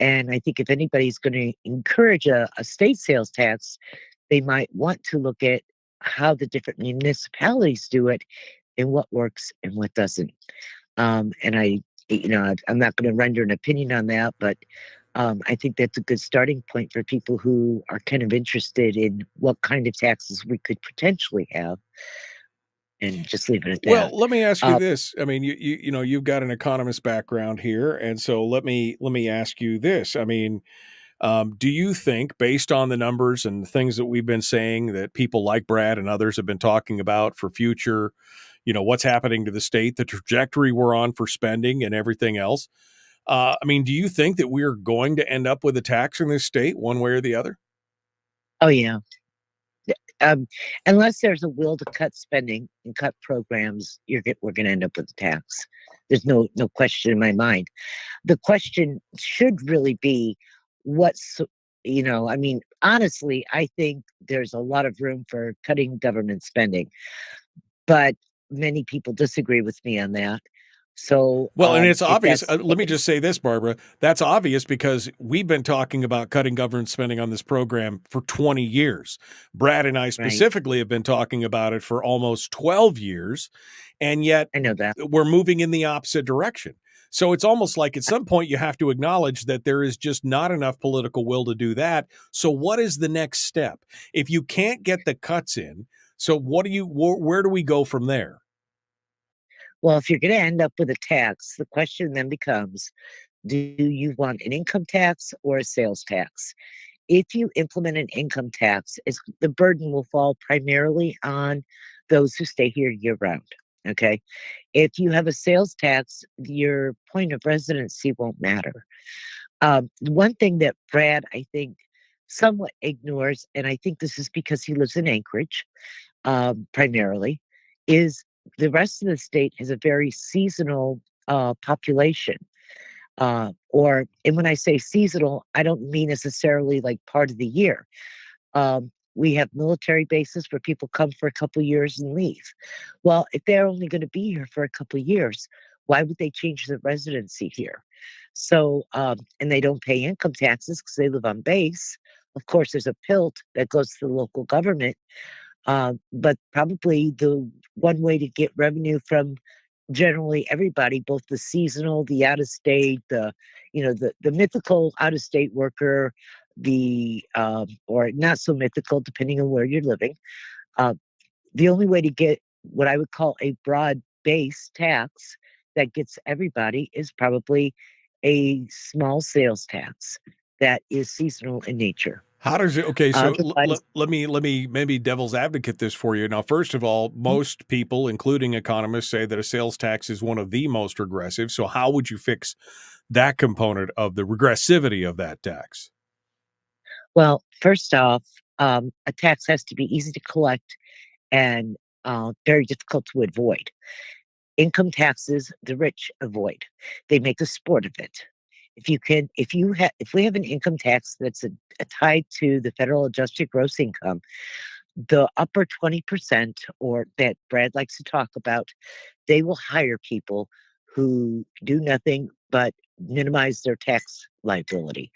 S9: And I think if anybody's going to encourage a state sales tax, they might want to look at how the different municipalities do it and what works and what doesn't. And I'm not going to render an opinion on that, but I think that's a good starting point for people who are kind of interested in what kind of taxes we could potentially have. And just leave it at that.
S7: Well, let me ask you this. I mean, you've got an economist background here, and so let me ask you this. I mean, Do you think, based on the numbers and the things that we've been saying that people like Brad and others have been talking about for future, what's happening to the state, the trajectory we're on for spending and everything else? Do you think that we're going to end up with a tax in this state one way or the other?
S9: Oh, yeah. Unless there's a will to cut spending and cut programs, we're going to end up with a tax. There's no question in my mind. The question should really be honestly, I think there's a lot of room for cutting government spending, but many people disagree with me on that. So,
S7: well, and it's
S9: if
S7: obvious.
S9: that's the
S7: Let me
S9: case-
S7: just say this, Barbara. That's obvious because we've been talking about cutting government spending on this program for 20 years. Brad and I
S9: Right.
S7: specifically have been talking about it for almost 12 years, and yet
S9: I know that.
S7: we're moving in the opposite direction. So it's almost like at some point you have to acknowledge that there is just not enough political will to do that. So what is the next step? If you can't get the cuts in, so where do we go from there?
S9: Well, if you're going to end up with a tax, the question then becomes, do you want an income tax or a sales tax? If you implement an income tax, the burden will fall primarily on those who stay here year round. Okay. If you have a sales tax, your point of residency won't matter. One thing that Brad, I think, somewhat ignores, and I think this is because he lives in Anchorage, primarily, is the rest of the state has a very seasonal population. And when I say seasonal, I don't mean necessarily like part of the year. We have military bases where people come for a couple years and leave. Well, if they're only going to be here for a couple years, why would they change their residency here? So, and they don't pay income taxes because they live on base. Of course, there's a PILT that goes to the local government. But probably the one way to get revenue from generally everybody, both the seasonal, the out of state, the mythical out of state worker, or not so mythical, depending on where you're living. The only way to get what I would call a broad base tax that gets everybody is probably a small sales tax that is seasonal in nature.
S7: How does it? Okay, so
S9: Otherwise-
S7: let me maybe devil's advocate this for you. Now, first of all, most people, including economists, say that a sales tax is one of the most regressive. So, how would you fix that component of the regressivity of that tax?
S9: Well, first off, a tax has to be easy to collect and very difficult to avoid. Income taxes, the rich avoid. They make a sport of it. If we have an income tax that's tied to the federal adjusted gross income, the upper 20%, or that Brad likes to talk about, they will hire people who do nothing but minimize their tax liability.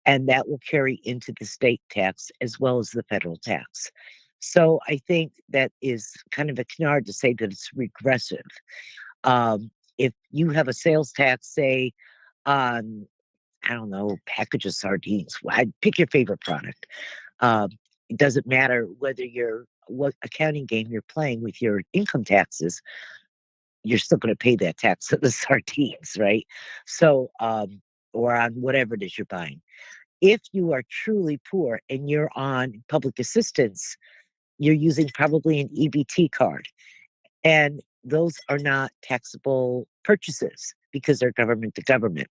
S9: And that will carry into the state tax as well as the federal tax. So I think that is kind of a canard to say that it's regressive. If you have a sales tax, say, on, I don't know, package of sardines, I'd pick your favorite product. It doesn't matter what accounting game you're playing with your income taxes, you're still going to pay that tax on the sardines, right? So, or on whatever it is you're buying. If you are truly poor and you're on public assistance, you're using probably an EBT card. And those are not taxable purchases because they're government to government.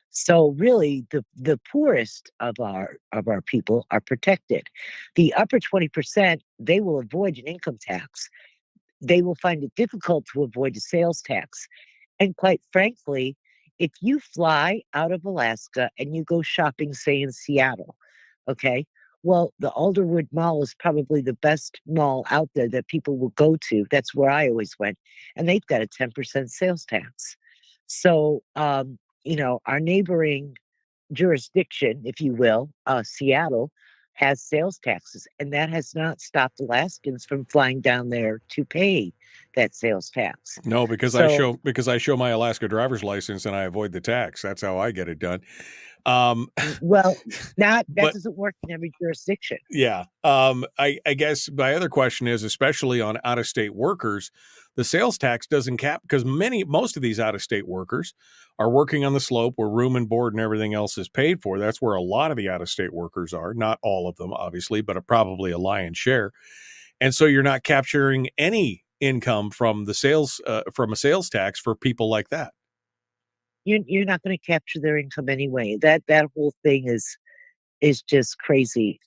S9: So really, the poorest of our people are protected. The upper 20%, they will avoid an income tax. They will find it difficult to avoid a sales tax. And quite frankly, if you fly out of Alaska and you go shopping, say in Seattle, okay, well, the Alderwood Mall is probably the best mall out there that people will go to. That's where I always went. And they've got a 10% sales tax. So, our neighboring jurisdiction, if you will, Seattle, has sales taxes, and that has not stopped Alaskans from flying down there to pay that sales tax.
S7: No, because I show my Alaska driver's license and I avoid the tax. That's how I get it done.
S9: Well, that
S7: but-
S9: doesn't work in every jurisdiction.
S7: Yeah. I guess my other question is, especially on out-of-state workers, The sales tax doesn't cap because most of these out-of-state workers are working on the slope where room and board and everything else is paid for. That's where a lot of the out-of-state workers are. Not all of them, obviously, but probably a lion's share. And so you're not capturing any income from the sales from a sales tax for people like that.
S9: You're not going to capture their income anyway. That whole thing is just crazy.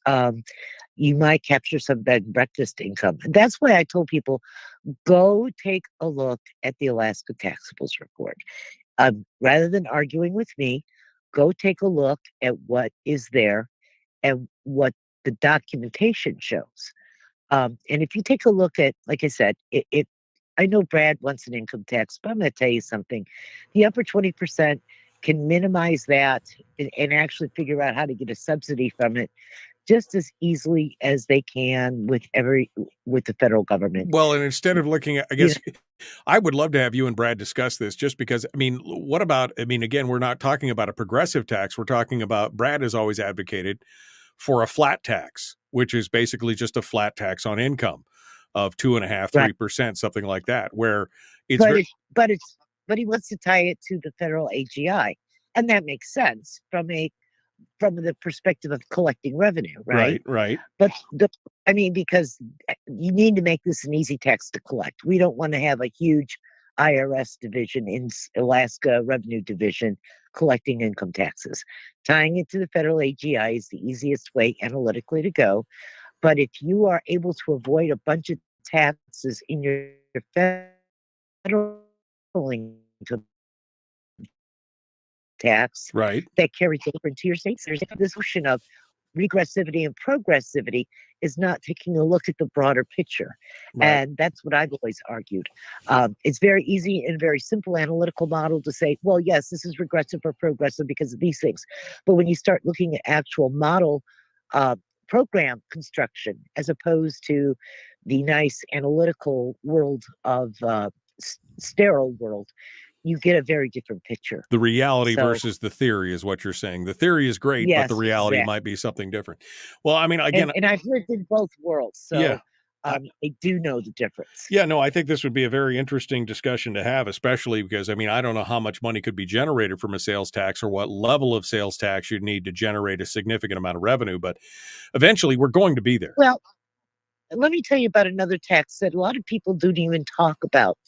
S9: You might capture some bed and breakfast income. That's why I told people, go take a look at the Alaska Taxables report. Rather than arguing with me, go take a look at what is there and what the documentation shows. And if you take a look at, like I said, I know Brad wants an income tax, but I'm going to tell you something. The upper 20% can minimize that and actually figure out how to get a subsidy from it just as easily as they can with the federal government.
S7: Well, and instead of looking at, I guess, I would love to have you and Brad discuss this just because, what about, again, we're not talking about a progressive tax. We're talking about, Brad has always advocated for a flat tax, which is basically just a flat tax on income of 2.5%, 3%, something like that, where it's
S9: but he wants to tie it to the federal AGI, and that makes sense from the perspective of collecting revenue, right?
S7: Right.
S9: But because you need to make this an easy tax to collect. We don't want to have a huge IRS division in Alaska Revenue Division collecting income taxes. Tying it to the federal AGI is the easiest way analytically to go. But if you are able to avoid a bunch of taxes in your federal income tax,
S7: right,
S9: that carries over into your states, there's this notion of regressivity and progressivity is not taking a look at the broader picture.
S7: Right.
S9: And that's what I've always argued. It's very easy and very simple analytical model to say, well, yes, this is regressive or progressive because of these things. But when you start looking at actual model program construction, as opposed to the nice analytical world of sterile world, you get a very different picture.
S7: The reality versus the theory is what you're saying. The theory is great,
S9: yes,
S7: but the reality
S9: exactly.
S7: might be something different. Well, again,
S9: and I've lived in both worlds, so I do know the difference.
S7: Yeah, no, I think this would be a very interesting discussion to have, especially because, I don't know how much money could be generated from a sales tax or what level of sales tax you'd need to generate a significant amount of revenue, but eventually we're going to be there.
S9: Well, let me tell you about another tax that a lot of people don't even talk about.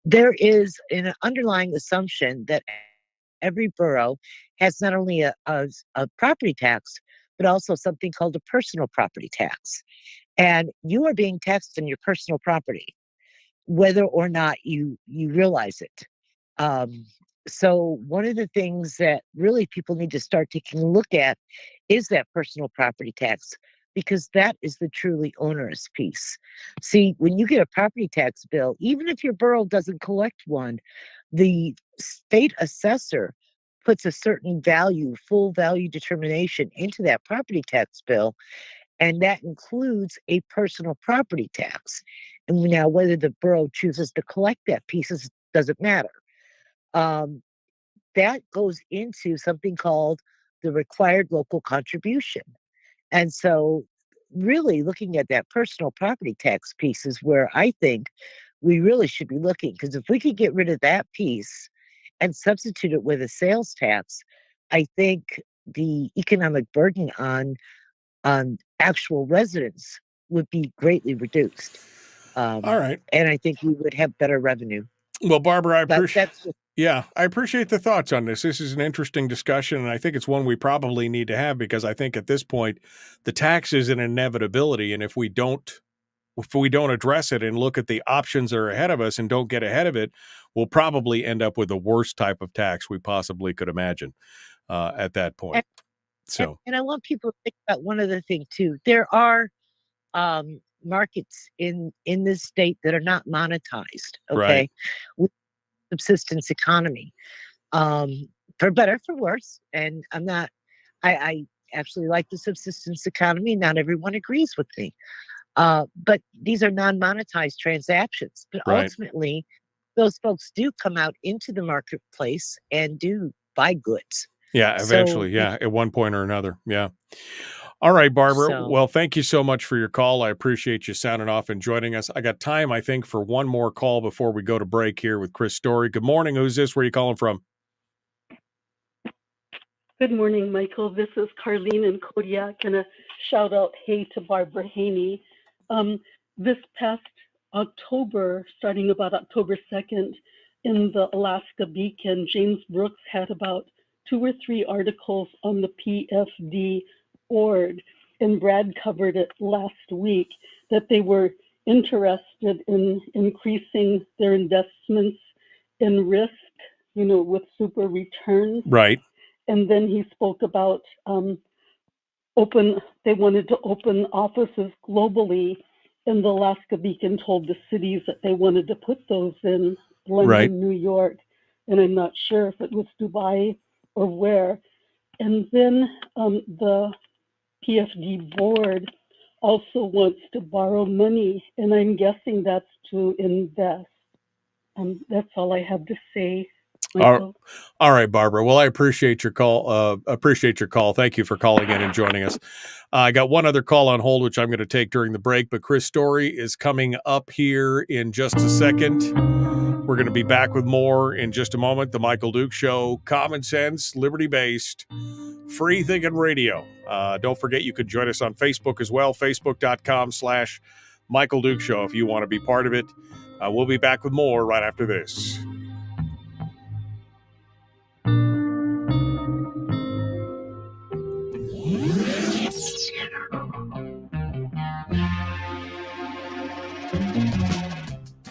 S9: There is an underlying assumption that every borough has not only a property tax, but also something called a personal property tax. And you are being taxed on your personal property, whether or not you realize it. So one of the things that really people need to start taking a look at is that personal property tax, because that is the truly onerous piece. See, when you get a property tax bill, even if your borough doesn't collect one, the state assessor puts a certain value, full value determination into that property tax bill, and that includes a personal property tax. And now whether the borough chooses to collect that piece doesn't matter. That goes into something called the required local contribution. And so really looking at that personal property tax piece is where I think we really should be looking, because if we could get rid of that piece and substitute it with a sales tax, I think the economic burden on actual residents would be greatly reduced.
S7: All right.
S9: And I think we would have better revenue.
S7: Well, Barbara, I appreciate the thoughts on this. This is an interesting discussion, and I think it's one we probably need to have, because I think at this point, the tax is an inevitability, and if we don't address it and look at the options that are ahead of us and don't get ahead of it, we'll probably end up with the worst type of tax we possibly could imagine at that point.
S9: And I want people to think about one other thing too. There are markets in this state that are not monetized. Okay,
S7: right.
S9: With subsistence economy, for better, for worse. And I actually like the subsistence economy. Not everyone agrees with me, but these are non-monetized transactions. But ultimately, those folks do come out into the marketplace and do buy goods.
S7: Yeah, eventually. At one point or another. Yeah. All right, Barbara.
S9: So-
S7: Well, thank you so much for your call. I appreciate you sounding off and joining us. I got time, I think, for one more call before we go to break here with Chris Story. Good morning. Who's this? Where are you calling from?
S10: Good morning, Michael. This is Carlene in Kodiak, and a shout out hey to Barbara Haney. This past October, starting about October 2nd, in the Alaska Beacon, James Brooks had about 2 or 3 articles on the PFD board, and Brad covered it last week, that they were interested in increasing their investments in risk, with super returns.
S7: Right.
S10: And then he spoke about they wanted to open offices globally, and the Alaska Beacon told the cities that they wanted to put those in London,
S7: Right.
S10: New York, and I'm not sure if it was Dubai or where. And then the PFD board also wants to borrow money, and I'm guessing that's to invest. That's all I have to say, Michael.
S7: All right, Barbara. Well, I appreciate your call. Thank you for calling in and joining us. I got one other call on hold, which I'm going to take during the break, but Chris Story is coming up here in just a second. We're going to be back with more in just a moment. The Michael Duke Show, common sense, liberty-based, free thinking radio. Don't forget you could join us on Facebook as well, facebook.com/Michael Duke Show if you want to be part of it. We'll be back with more right after this.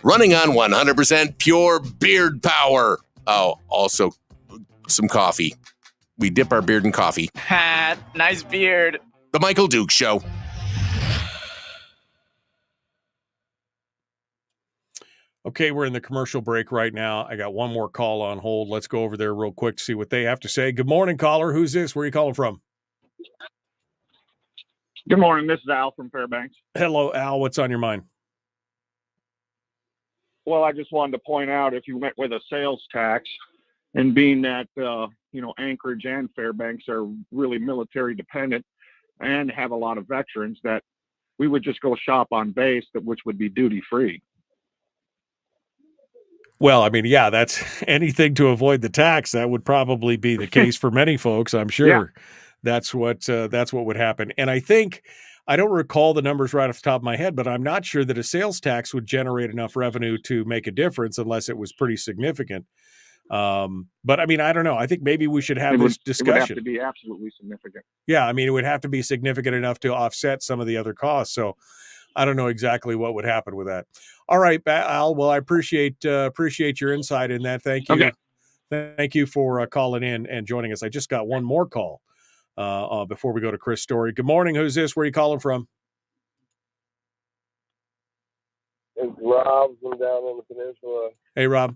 S1: Running on 100% pure beard power. Oh, also some coffee. We dip our beard in coffee.
S11: Ha, nice beard.
S1: The Michael Duke Show.
S7: Okay, we're in the commercial break right now. I got one more call on hold. Let's go over there real quick to see what they have to say. Good morning, caller. Who's this? Where are you calling from?
S12: Good morning. This is Al from Fairbanks.
S7: Hello, Al. What's on your mind?
S12: Well, I just wanted to point out, if you went with a sales tax, and being that, Anchorage and Fairbanks are really military dependent and have a lot of veterans, that we would just go shop on base, which would be duty free.
S7: Well, I mean, yeah, that's anything to avoid the tax. That would probably be the case for many folks, I'm sure.
S12: Yeah.
S7: That's what would happen. And I think, I don't recall the numbers right off the top of my head, but I'm not sure that a sales tax would generate enough revenue to make a difference unless it was pretty significant. But I mean, I don't know. I think maybe we should have this discussion.
S12: It would have to be absolutely significant.
S7: Yeah, I mean, it would have to be significant enough to offset some of the other costs. So I don't know exactly what would happen with that. All right, Al. Well, I appreciate your insight in that. Thank you.
S12: Okay.
S7: Thank you for calling in and joining us. I just got one more call before we go to Chris Story. Good morning. Who's this? Where are you calling from?
S13: It's Rob from down on the peninsula.
S7: Hey, Rob.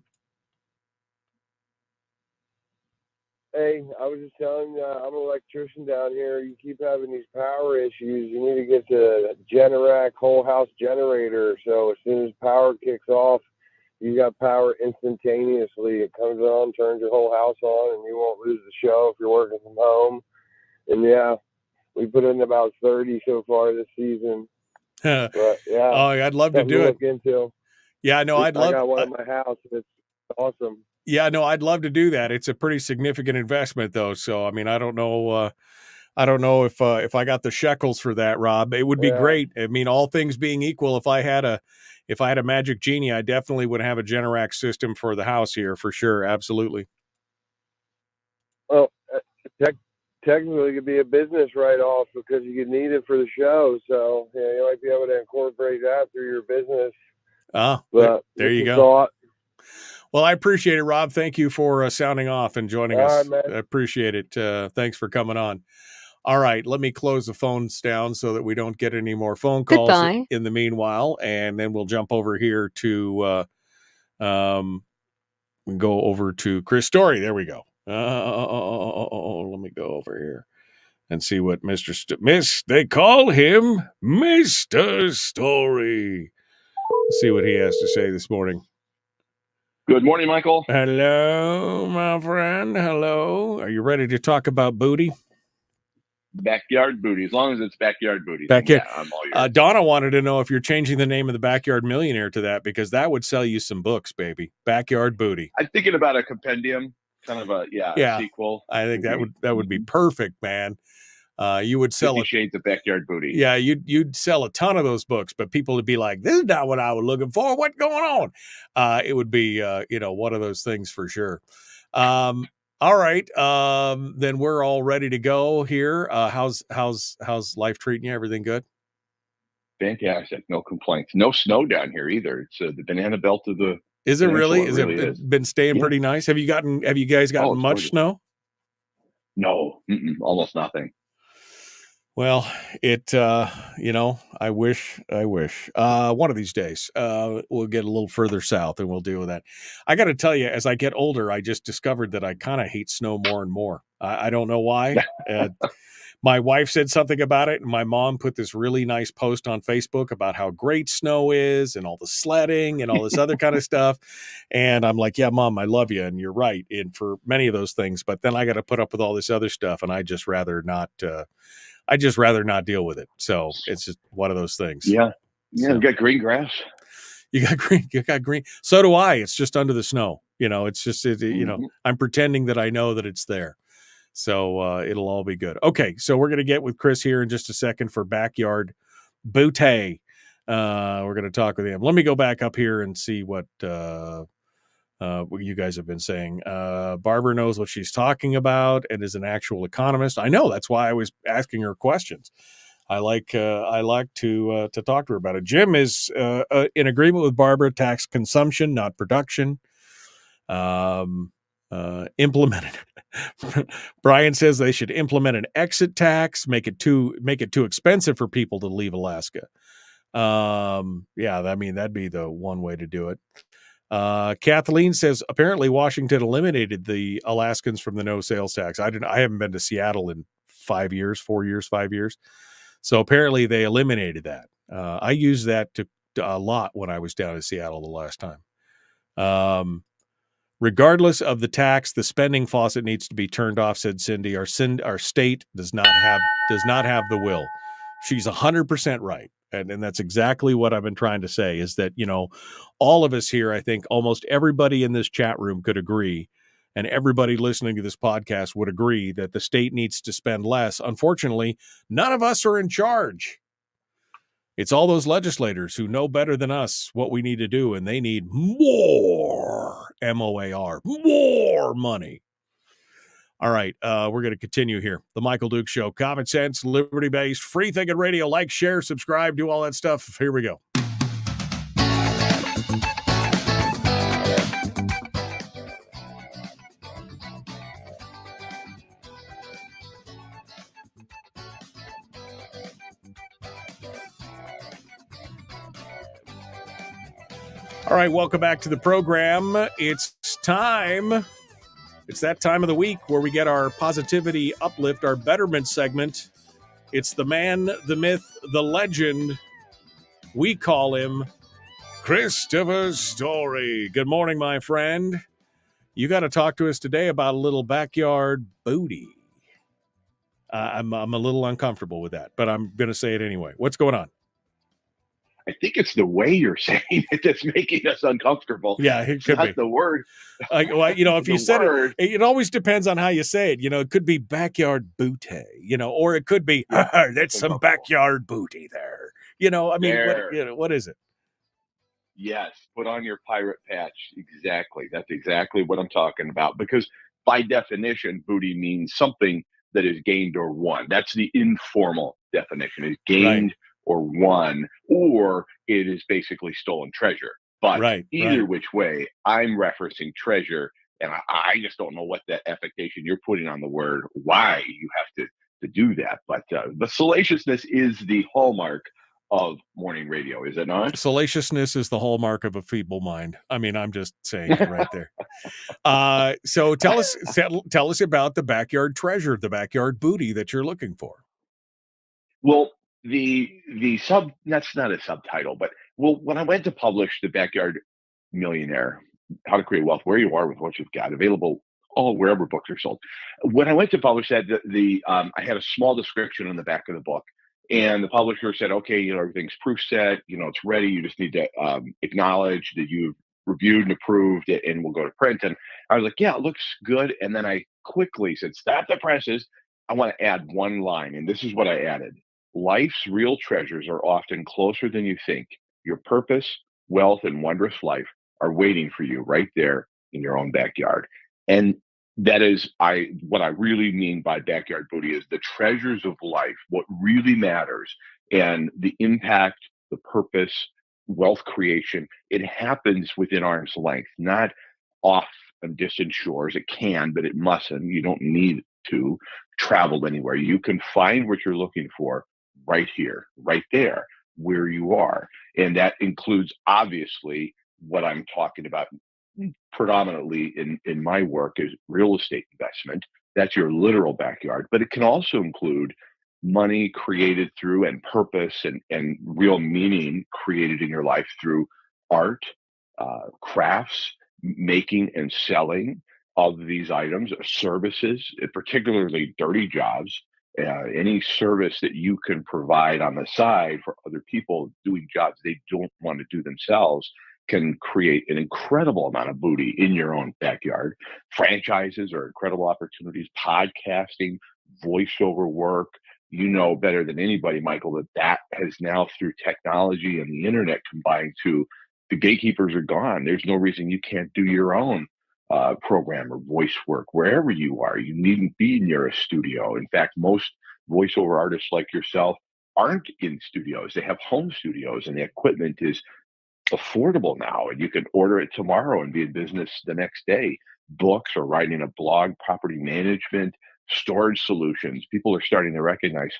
S13: Hey, I was just telling you, I'm an electrician down here. You keep having these power issues. You need to get the Generac whole house generator. So as soon as power kicks off, you got power instantaneously. It comes on, turns your whole house on, and you won't lose the show if you're working from home. And yeah, we put in about 30 so far this season. But yeah,
S7: oh, I'd love to do it.
S13: Look into.
S7: Yeah, no, I'd love.
S13: I got one in my house. It's awesome.
S7: Yeah, no, I'd love to do that. It's a pretty significant investment, though. So, I mean, I don't know if I got the shekels for that, Rob. It would be great. I mean, all things being equal, if I had a magic genie, I definitely would have a Generac system for the house here for sure. Absolutely.
S13: Well, technically, it could be a business write-off because you could need it for the show. So, yeah, you might be able to incorporate that through your business.
S7: But there you go.
S13: Thought.
S7: Well, I appreciate it, Rob. Thank you for sounding off and joining us.
S13: Right,
S7: I appreciate it. Thanks for coming on. All right, let me close the phones down so that we don't get any more phone calls in the meanwhile, and then we'll jump over here to go over to Chris Story. There we go. Let me go over here and see what they call him Mr. Story. Let's see what he has to say this morning.
S14: Good morning, Michael.
S7: Hello, my friend. Hello. Are you ready to talk about booty?
S14: Backyard booty. As long as it's backyard booty.
S7: Backyard.
S14: Yeah, I'm all yours.
S7: Donna wanted to know if you're changing the name of the Backyard Millionaire to that, because that would sell you some books, baby. Backyard Booty.
S14: I'm thinking about a compendium, kind of a sequel.
S7: I think that would be perfect, man. You would sell
S14: 50 Shades of Backyard Booty.
S7: Yeah, you'd sell a ton of those books, but people would be like, "This is not what I was looking for. What's going on?" It would be, one of those things for sure. All right, then we're all ready to go here. How's life treating you? Everything good?
S14: Fantastic. No complaints. No snow down here either. It's the banana belt of the.
S7: Is it really?
S14: Is
S7: it been staying pretty nice? Have you guys gotten much
S14: gorgeous.
S7: snow?
S14: No, almost nothing.
S7: Well, I wish. One of these days, we'll get a little further south and we'll deal with that. I got to tell you, as I get older, I just discovered that I kind of hate snow more and more. I don't know why. My wife said something about it, and my mom put this really nice post on Facebook about how great snow is and all the sledding and all this other kind of stuff. And I'm like, yeah, Mom, I love you. And you're right. And for many of those things, but then I got to put up with all this other stuff. And I just rather not deal with it. So it's just one of those things.
S14: Yeah. Yeah. You got green grass.
S7: You got green. So do I. It's just under the snow. It's just, I'm pretending that I know that it's there. So it'll all be good. Okay. So we're going to get with Chris here in just a second for Backyard Booty. We're going to talk with him. Let me go back up here and see what you guys have been saying. Barbara knows what she's talking about and is an actual economist. I know. That's why I was asking her questions. I like to talk to her about it. Jim is in agreement with Barbara. Tax consumption, not production. Implemented. Brian says they should implement an exit tax, make it too expensive for people to leave Alaska. That'd be the one way to do it. Kathleen says apparently Washington eliminated the Alaskans from the no sales tax. I haven't been to Seattle in 5 years. So apparently they eliminated that. I used that a lot when I was down in Seattle the last time. Regardless of the tax, the spending faucet needs to be turned off, said Cindy. Our state does not have the will. She's 100% right. And that's exactly what I've been trying to say, is that, all of us here, I think almost everybody in this chat room could agree, and everybody listening to this podcast would agree, that the state needs to spend less. Unfortunately, none of us are in charge. It's all those legislators who know better than us what we need to do, and they need more, MOAR, more money. All right, we're going to continue here. The Michael Duke Show, common sense, liberty-based, free-thinking radio. Like, share, subscribe, do all that stuff. Here we go. All right, welcome back to the program. It's time. It's that time of the week where we get our positivity uplift, our betterment segment. It's the man, the myth, the legend. We call him Christopher Story. Good morning, my friend. You got to talk to us today about a little backyard booty. I'm a little uncomfortable with that, but I'm going to say it anyway. What's going on?
S14: I think it's the way you're saying it that's making us uncomfortable.
S7: Yeah, it could be.
S14: Not the word.
S7: If you said it always depends on how you say it. It could be backyard booty, or it could be, that's some backyard booty there. What is it?
S14: Yes, put on your pirate patch. Exactly. That's exactly what I'm talking about. Because by definition, booty means something that is gained or won. That's the informal definition, is gained. Right. Or won, or it is basically stolen treasure. But either which way, I'm referencing treasure, and I just don't know what that affectation you're putting on the word, why you have to do that. But the salaciousness is the hallmark of morning radio, is it not?
S7: Salaciousness is the hallmark of a feeble mind. I mean, I'm just saying it right there. So tell us about the backyard treasure, the backyard booty that you're looking for.
S14: Well, the sub, that's not a subtitle, but when I went to publish The Backyard Millionaire, How to Create Wealth Where You Are with What You've Got, available wherever books are sold. When I went to publish that, I had a small description on the back of the book, and the publisher said, "Okay, everything's proof set. It's ready. You just need to acknowledge that you've reviewed and approved it, and we'll go to print." And I was like, "Yeah, it looks good." And then I quickly said, "Stop the presses. I want to add one line," and this is what I added: "Life's real treasures are often closer than you think. Your purpose, wealth, and wondrous life are waiting for you right there in your own backyard." And that is what I really mean by backyard booty is the treasures of life, what really matters, and the impact, the purpose, wealth creation. It happens within arm's length, not off on distant shores. It can, but it mustn't. You don't need to travel anywhere. You can find what you're looking for right here, right there, where you are. And that includes, obviously, what I'm talking about predominantly in my work is real estate investment. That's your literal backyard, but it can also include money created through and purpose and real meaning created in your life through art, crafts, making and selling of these items, services, particularly dirty jobs, any service that you can provide on the side for other people doing jobs they don't want to do themselves can create an incredible amount of booty in your own backyard. Franchises are incredible opportunities, podcasting, voiceover work. You know better than anybody, Michael, that has now through technology and the internet combined to the gatekeepers are gone. There's no reason you can't do your own program or voice work wherever you are. You needn't be near a studio. In fact, most voiceover artists like yourself aren't in studios. They have home studios and the equipment is affordable now, and you can order it tomorrow and be in business the next day. Books or writing a blog, property management, storage solutions. People are starting to recognize,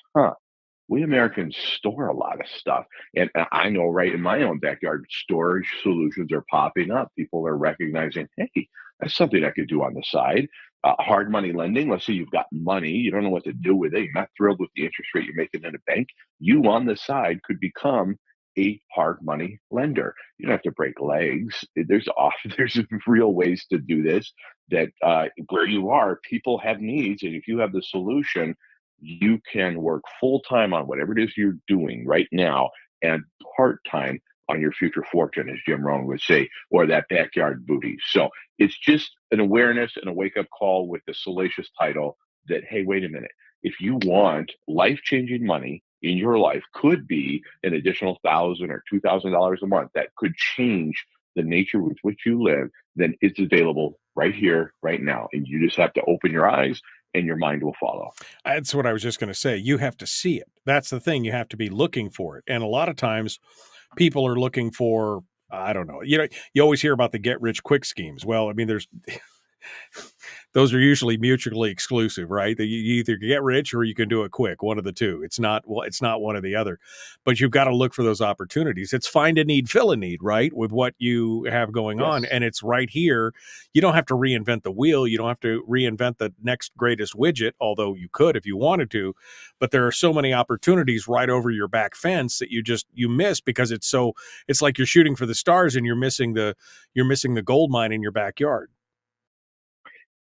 S14: we Americans store a lot of stuff. And I know right in my own backyard, storage solutions are popping up. People are recognizing, hey, that's something I could do on the side. Hard money lending. Let's say you've got money. You don't know what to do with it. You're not thrilled with the interest rate you're making in a bank. You on the side could become a hard money lender. You don't have to break legs. There's real ways to do this that where you are, people have needs. And if you have the solution, you can work full time on whatever it is you're doing right now and part time on your future fortune, as Jim Rohn would say, or that backyard booty. So it's just an awareness and a wake up call with the salacious title that, hey, wait a minute. If you want life changing money in your life, could be an additional $1,000 or $2,000 a month that could change the nature with which you live, then it's available right here, right now. And you just have to open your eyes and your mind will follow.
S7: That's what I was just going to say. You have to see it. That's the thing. You have to be looking for it. And a lot of times people are looking for, I don't know, you always hear about the get rich quick schemes. Well, I mean, those are usually mutually exclusive, right? You either get rich or you can do it quick, one of the two. It's not one or the other, but you've got to look for those opportunities. It's find a need, fill a need, right? With what you have going on. And it's right here. You don't have to reinvent the wheel. You don't have to reinvent the next greatest widget, although you could if you wanted to, but there are so many opportunities right over your back fence that you miss because it's like you're shooting for the stars and you're missing the gold mine in your backyard.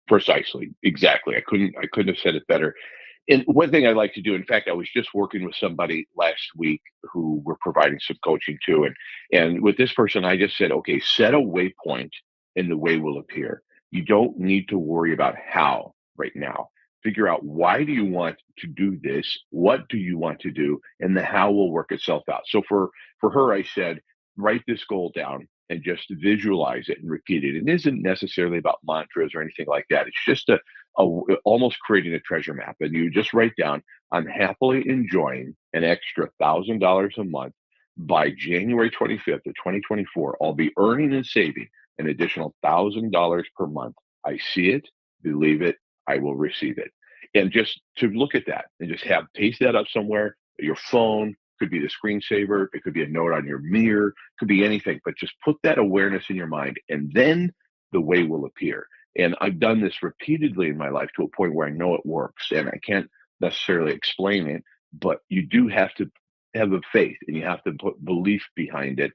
S14: Precisely. Exactly. I couldn't have said it better. And one thing I like to do, in fact, I was just working with somebody last week who we're providing some coaching to. And with this person, I just said, okay, set a waypoint and the way will appear. You don't need to worry about how right now. Figure out why do you want to do this? What do you want to do? And the how will work itself out. So for her, I said, write this goal down and just visualize it and repeat it. It isn't necessarily about mantras or anything like that. It's just almost creating a treasure map. And you just write down, I'm happily enjoying an extra $1,000 a month by January 25th of 2024. I'll be earning and saving an additional $1,000 per month. I see it, believe it, I will receive it. And just to look at that and just paste that up somewhere, your phone, could be the screensaver, it could be a note on your mirror, could be anything, but just put that awareness in your mind and then the way will appear. And I've done this repeatedly in my life to a point where I know it works and I can't necessarily explain it, but you do have to have a faith and you have to put belief behind it.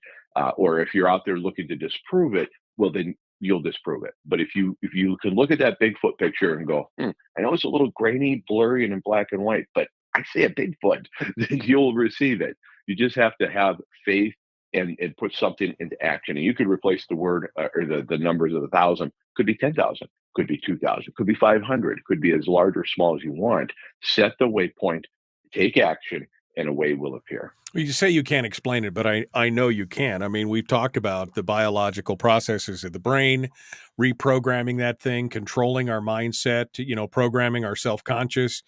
S14: Or if you're out there looking to disprove it, well, then you'll disprove it. But if you can look at that Bigfoot picture and go, I know it's a little grainy, blurry, and in black and white, but I say a Bigfoot, then you'll receive it. You just have to have faith and put something into action. And you could replace the word or the numbers of 1,000, could be 10,000, could be 2,000, could be 500, could be as large or small as you want. Set the waypoint, take action, and a way will appear.
S7: Well, you say you can't explain it, but I know you can. I mean, we've talked about the biological processes of the brain, reprogramming that thing, controlling our mindset, programming our self-conscious.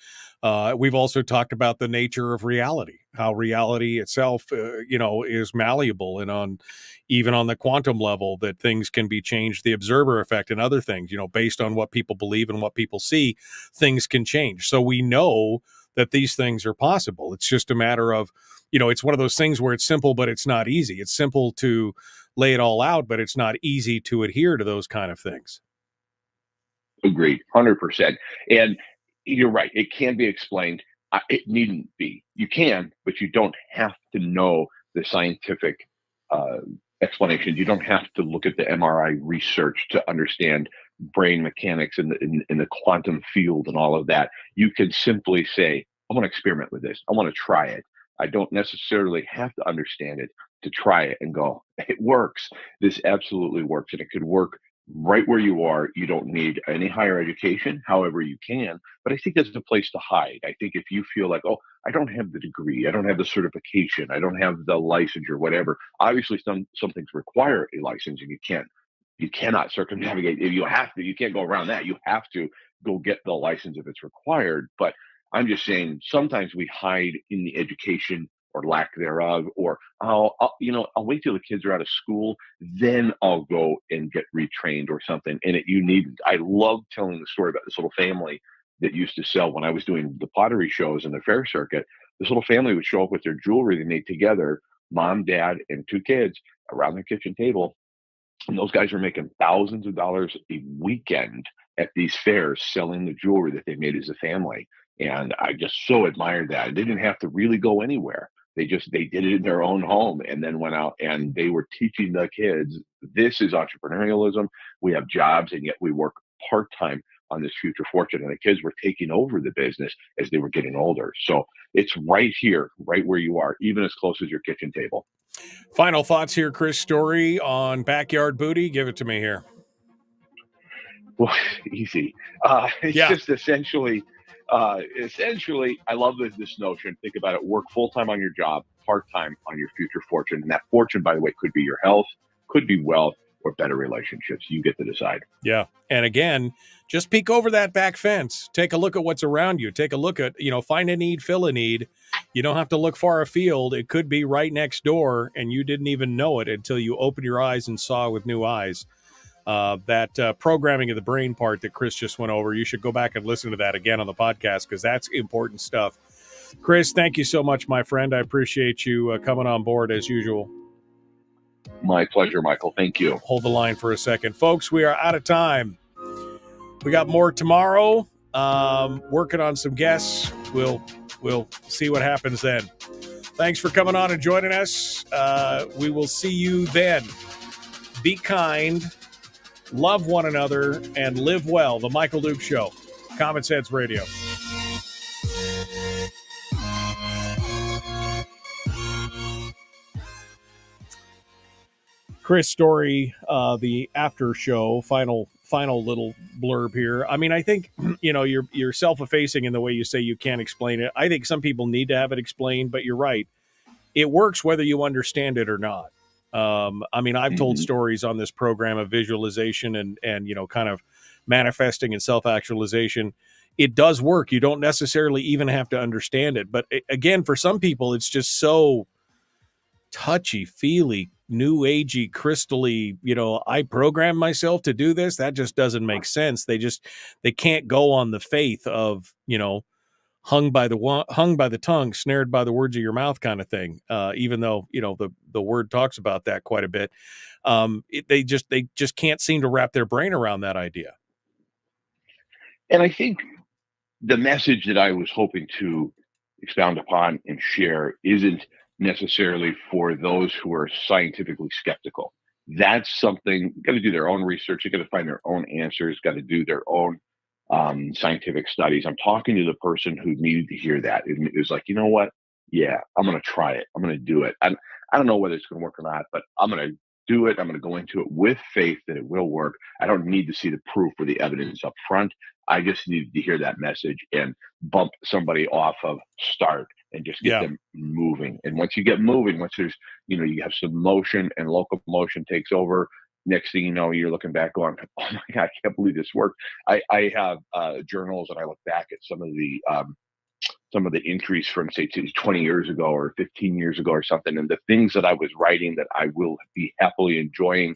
S7: We've also talked about the nature of reality, how reality itself, is malleable, and even on the quantum level, that things can be changed, the observer effect and other things, based on what people believe and what people see, things can change. So we know that these things are possible. It's just a matter of, it's one of those things where it's simple, but it's not easy. It's simple to lay it all out, but it's not easy to adhere to those kind of things.
S14: Agreed, 100%. And you're right. It can be explained. It needn't be. You can, but you don't have to know the scientific explanation. You don't have to look at the MRI research to understand brain mechanics in the quantum field and all of that. You can simply say, I want to experiment with this. I want to try it. I don't necessarily have to understand it to try it and go, it works. This absolutely works. And it could work right where you are. You don't need any higher education, however you can. But I think there's a place to hide. I think if you feel like, oh, I don't have the degree, I don't have the certification, I don't have the licensure, whatever. Obviously, some things require a license, and you cannot circumnavigate. If you have to, you can't go around that. You have to go get the license if it's required. But I'm just saying, sometimes we hide in the education or lack thereof, or I'll wait till the kids are out of school, then I'll go and get retrained or something. And you needn't. I love telling the story about this little family that used to sell when I was doing the pottery shows in the fair circuit. This little family would show up with their jewelry they made together, mom, dad, and two kids around their kitchen table. And those guys were making thousands of dollars a weekend at these fairs selling the jewelry that they made as a family. And I just so admired that. They didn't have to really go anywhere. They did it in their own home and then went out and they were teaching the kids, this is entrepreneurialism. We have jobs and yet we work part-time on this future fortune. And the kids were taking over the business as they were getting older. So it's right here, right where you are, even as close as your kitchen table.
S7: Final thoughts here, Chris Story, on Backyard Booty. Give it to me here.
S14: Well, easy. It's just essentially, I love this notion. Think about it. Work full-time on your job, part-time on your future fortune. And that fortune, by the way, could be your health, could be wealth, or better relationships. You get to decide.
S7: Yeah. And again, just peek over that back fence. Take a look at what's around you. Take a look at, find a need, fill a need. You don't have to look far afield. It could be right next door, and you didn't even know it until you opened your eyes and saw with new eyes. That programming of the brain part that Chris just went over, you should go back and listen to that again on the podcast because that's important stuff. Chris, thank you so much, my friend. I appreciate you coming on board as usual.
S14: My pleasure, Michael. Thank you.
S7: Hold the line for a second. Folks, we are out of time. We got more tomorrow. Working on some guests. We'll see what happens then. Thanks for coming on and joining us. We will see you then. Be kind. Love one another and live well. The Michael Duke Show. Common Sense Radio. Chris Story, the after show, final little blurb here. I mean, I think, you're self-effacing in the way you say you can't explain it. I think some people need to have it explained, but you're right. It works whether you understand it or not. I've told stories on this program of visualization and kind of manifesting and self-actualization. It does work. You don't necessarily even have to understand it. But again, for some people, it's just so touchy-feely, new agey, crystally, I programmed myself to do this. That just doesn't make sense. They can't go on the faith of, hung by the tongue, snared by the words of your mouth kind of thing. Even though, the word talks about that quite a bit. They just can't seem to wrap their brain around that idea.
S14: And I think the message that I was hoping to expound upon and share isn't necessarily for those who are scientifically skeptical. That's something, got to do their own research. You got to find their own answers, got to do their own scientific studies. I'm talking to the person who needed to hear that. It was like, you know what? Yeah, I'm going to try it. I'm going to do it. I don't know whether it's going to work or not, but I'm going to do it. I'm going to go into it with faith that it will work. I don't need to see the proof or the evidence up front. I just need to hear that message and bump somebody off of start and just get them moving. And once you get moving, once there's, you have some motion and local motion takes over, next thing you know, you're looking back going, oh my God, I can't believe this worked. I have journals and I look back at some of the increase from say 20 years ago or 15 years ago or something. And the things that I was writing that I will be happily enjoying,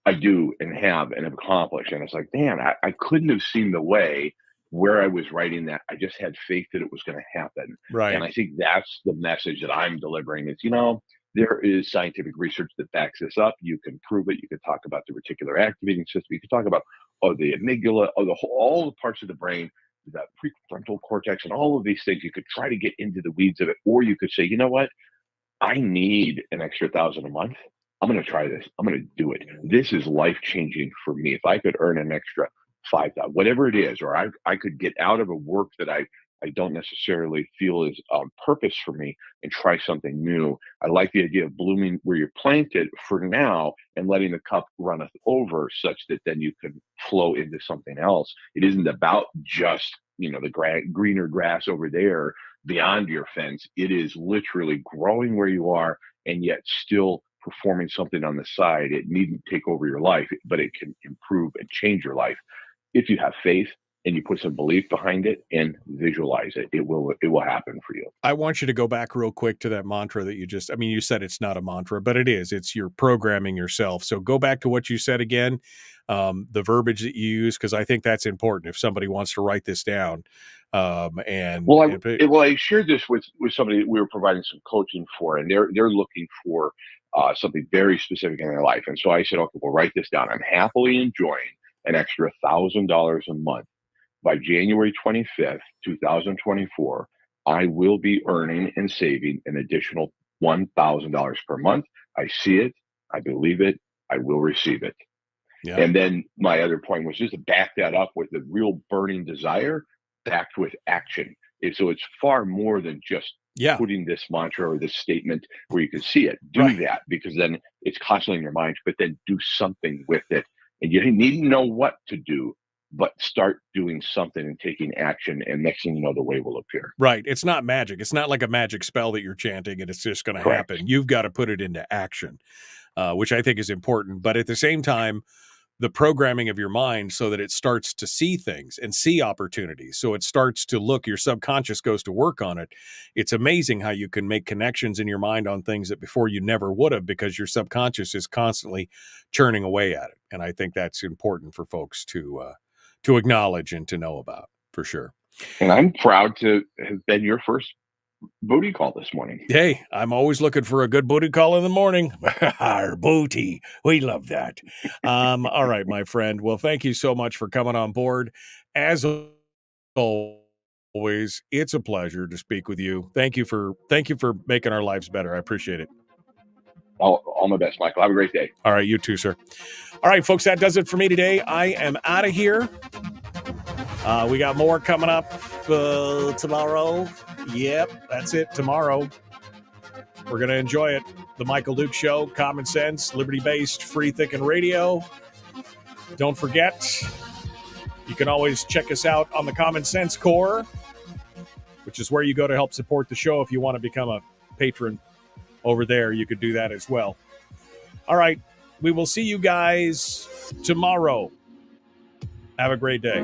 S14: I do and have accomplished. And it's like, man, I couldn't have seen the way where I was writing that. I just had faith that it was going to happen.
S7: Right.
S14: And I think that's the message that I'm delivering is, there is scientific research that backs this up. You can prove it. You can talk about the reticular activating system. You can talk about the amygdala, all the parts of the brain, the prefrontal cortex, and all of these things. You could try to get into the weeds of it, or you could say, you know what? I need an extra $1,000 a month. I'm going to try this. I'm going to do it. This is life-changing for me. If I could earn an extra $5,000, whatever it is, or I could get out of a work that I don't necessarily feel is on purpose for me and try something new. I like the idea of blooming where you're planted for now and letting the cup runneth over such that then you can flow into something else. It isn't about just, the greener grass over there beyond your fence. It is literally growing where you are and yet still performing something on the side. It needn't take over your life, but it can improve and change your life. If you have faith and you put some belief behind it and visualize it, it will happen for you.
S7: I want you to go back real quick to that mantra that you said it's not a mantra, but it is. It's you're programming yourself. So go back to what you said again, the verbiage that you use, because I think that's important if somebody wants to write this down. I
S14: shared this with somebody we were providing some coaching for, and they're looking for something very specific in their life. And so I said, okay, well, write this down. I'm happily enjoying an extra $1,000 a month. By January 25th, 2024, I will be earning and saving an additional $1,000 per month. I see it. I believe it. I will receive it. Yeah. And then my other point was just to back that up with a real burning desire backed with action. So it's far more than just putting this mantra or this statement where you can see it. Do that, because then it's constantly in your mind, but then do something with it. And you need to know what to do, but start doing something and taking action, and next thing you know, the way will appear.
S7: Right. It's not magic. It's not like a magic spell that you're chanting and it's just going to happen. You've got to put it into action, which I think is important. But at the same time, the programming of your mind so that it starts to see things and see opportunities. So it starts to look, your subconscious goes to work on it. It's amazing how you can make connections in your mind on things that before you never would have, because your subconscious is constantly churning away at it. And I think that's important for folks to acknowledge and to know about, for sure.
S14: And I'm proud to have been your first booty call this morning.
S7: Hey, I'm always looking for a good booty call in the morning. Our booty. We love that. All right, my friend. Well, thank you so much for coming on board. As always, it's a pleasure to speak with you. Thank you for making our lives better. I appreciate it.
S14: All my best, Michael. Have a great day.
S7: All right, you too, sir. All right, folks, that does it for me today. I am out of here. We got more coming up tomorrow. Yep, that's it. Tomorrow. We're going to enjoy it. The Michael Duke Show, common sense, liberty-based, free-thinking radio. Don't forget, you can always check us out on the Common Sense Corps, which is where you go to help support the show. If you want to become a patron over there, you could do that as well. All right. We will see you guys tomorrow. Have a great day.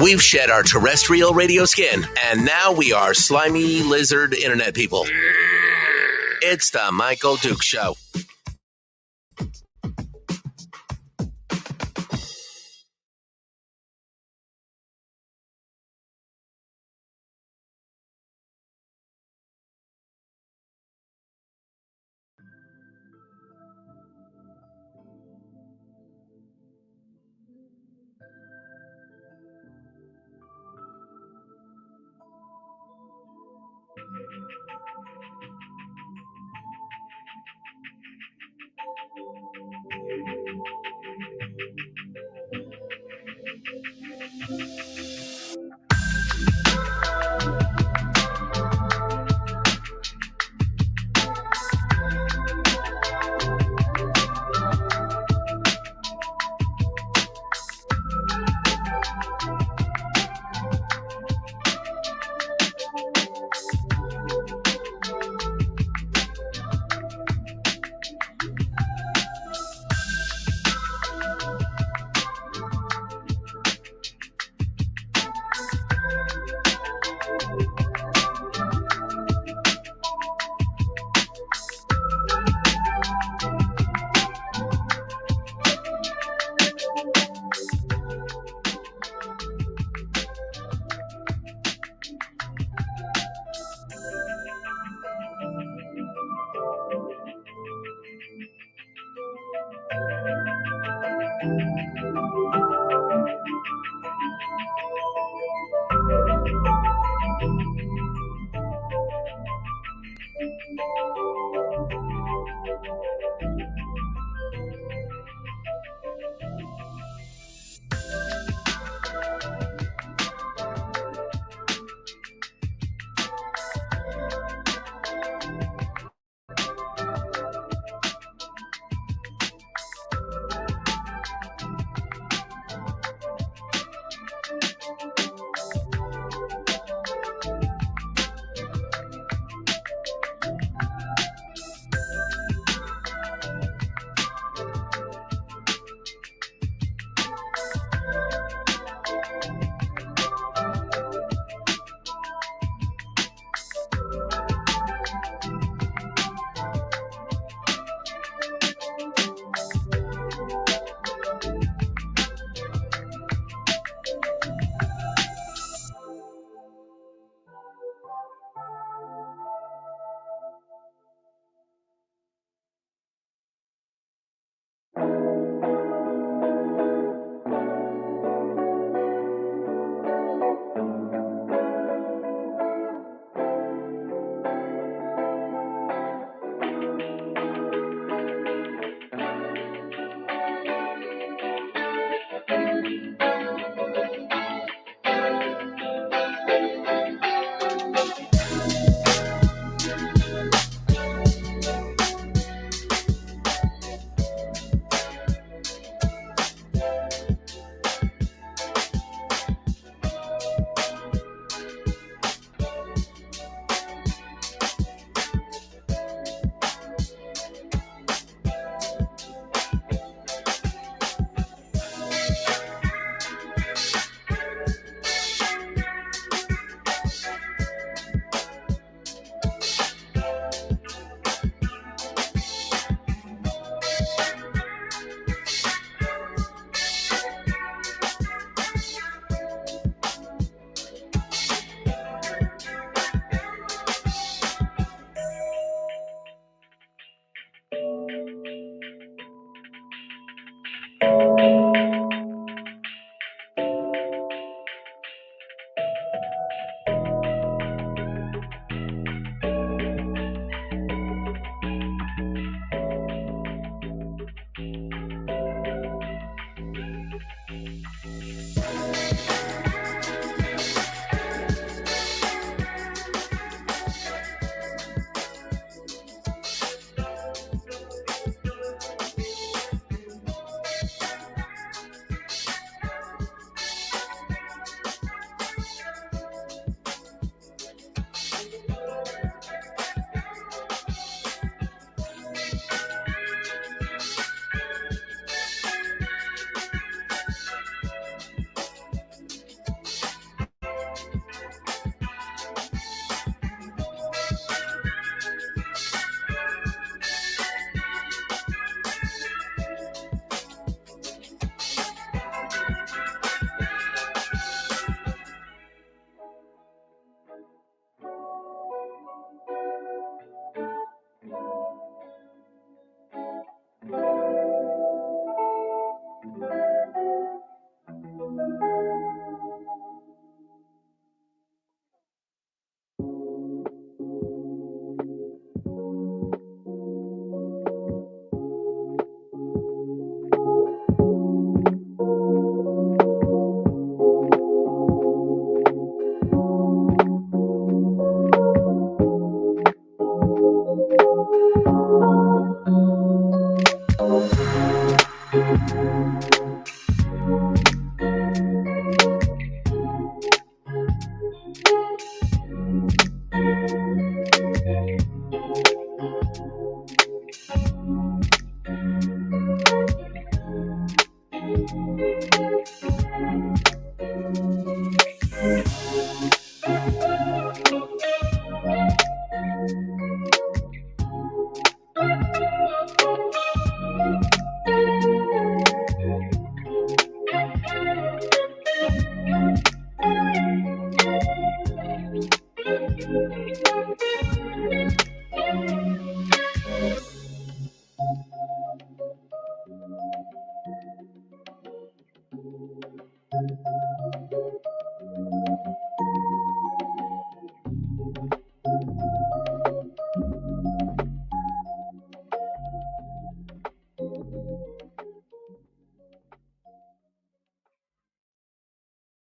S1: We've shed our terrestrial radio skin, and now we are slimy lizard internet people. It's the Michael Duke Show.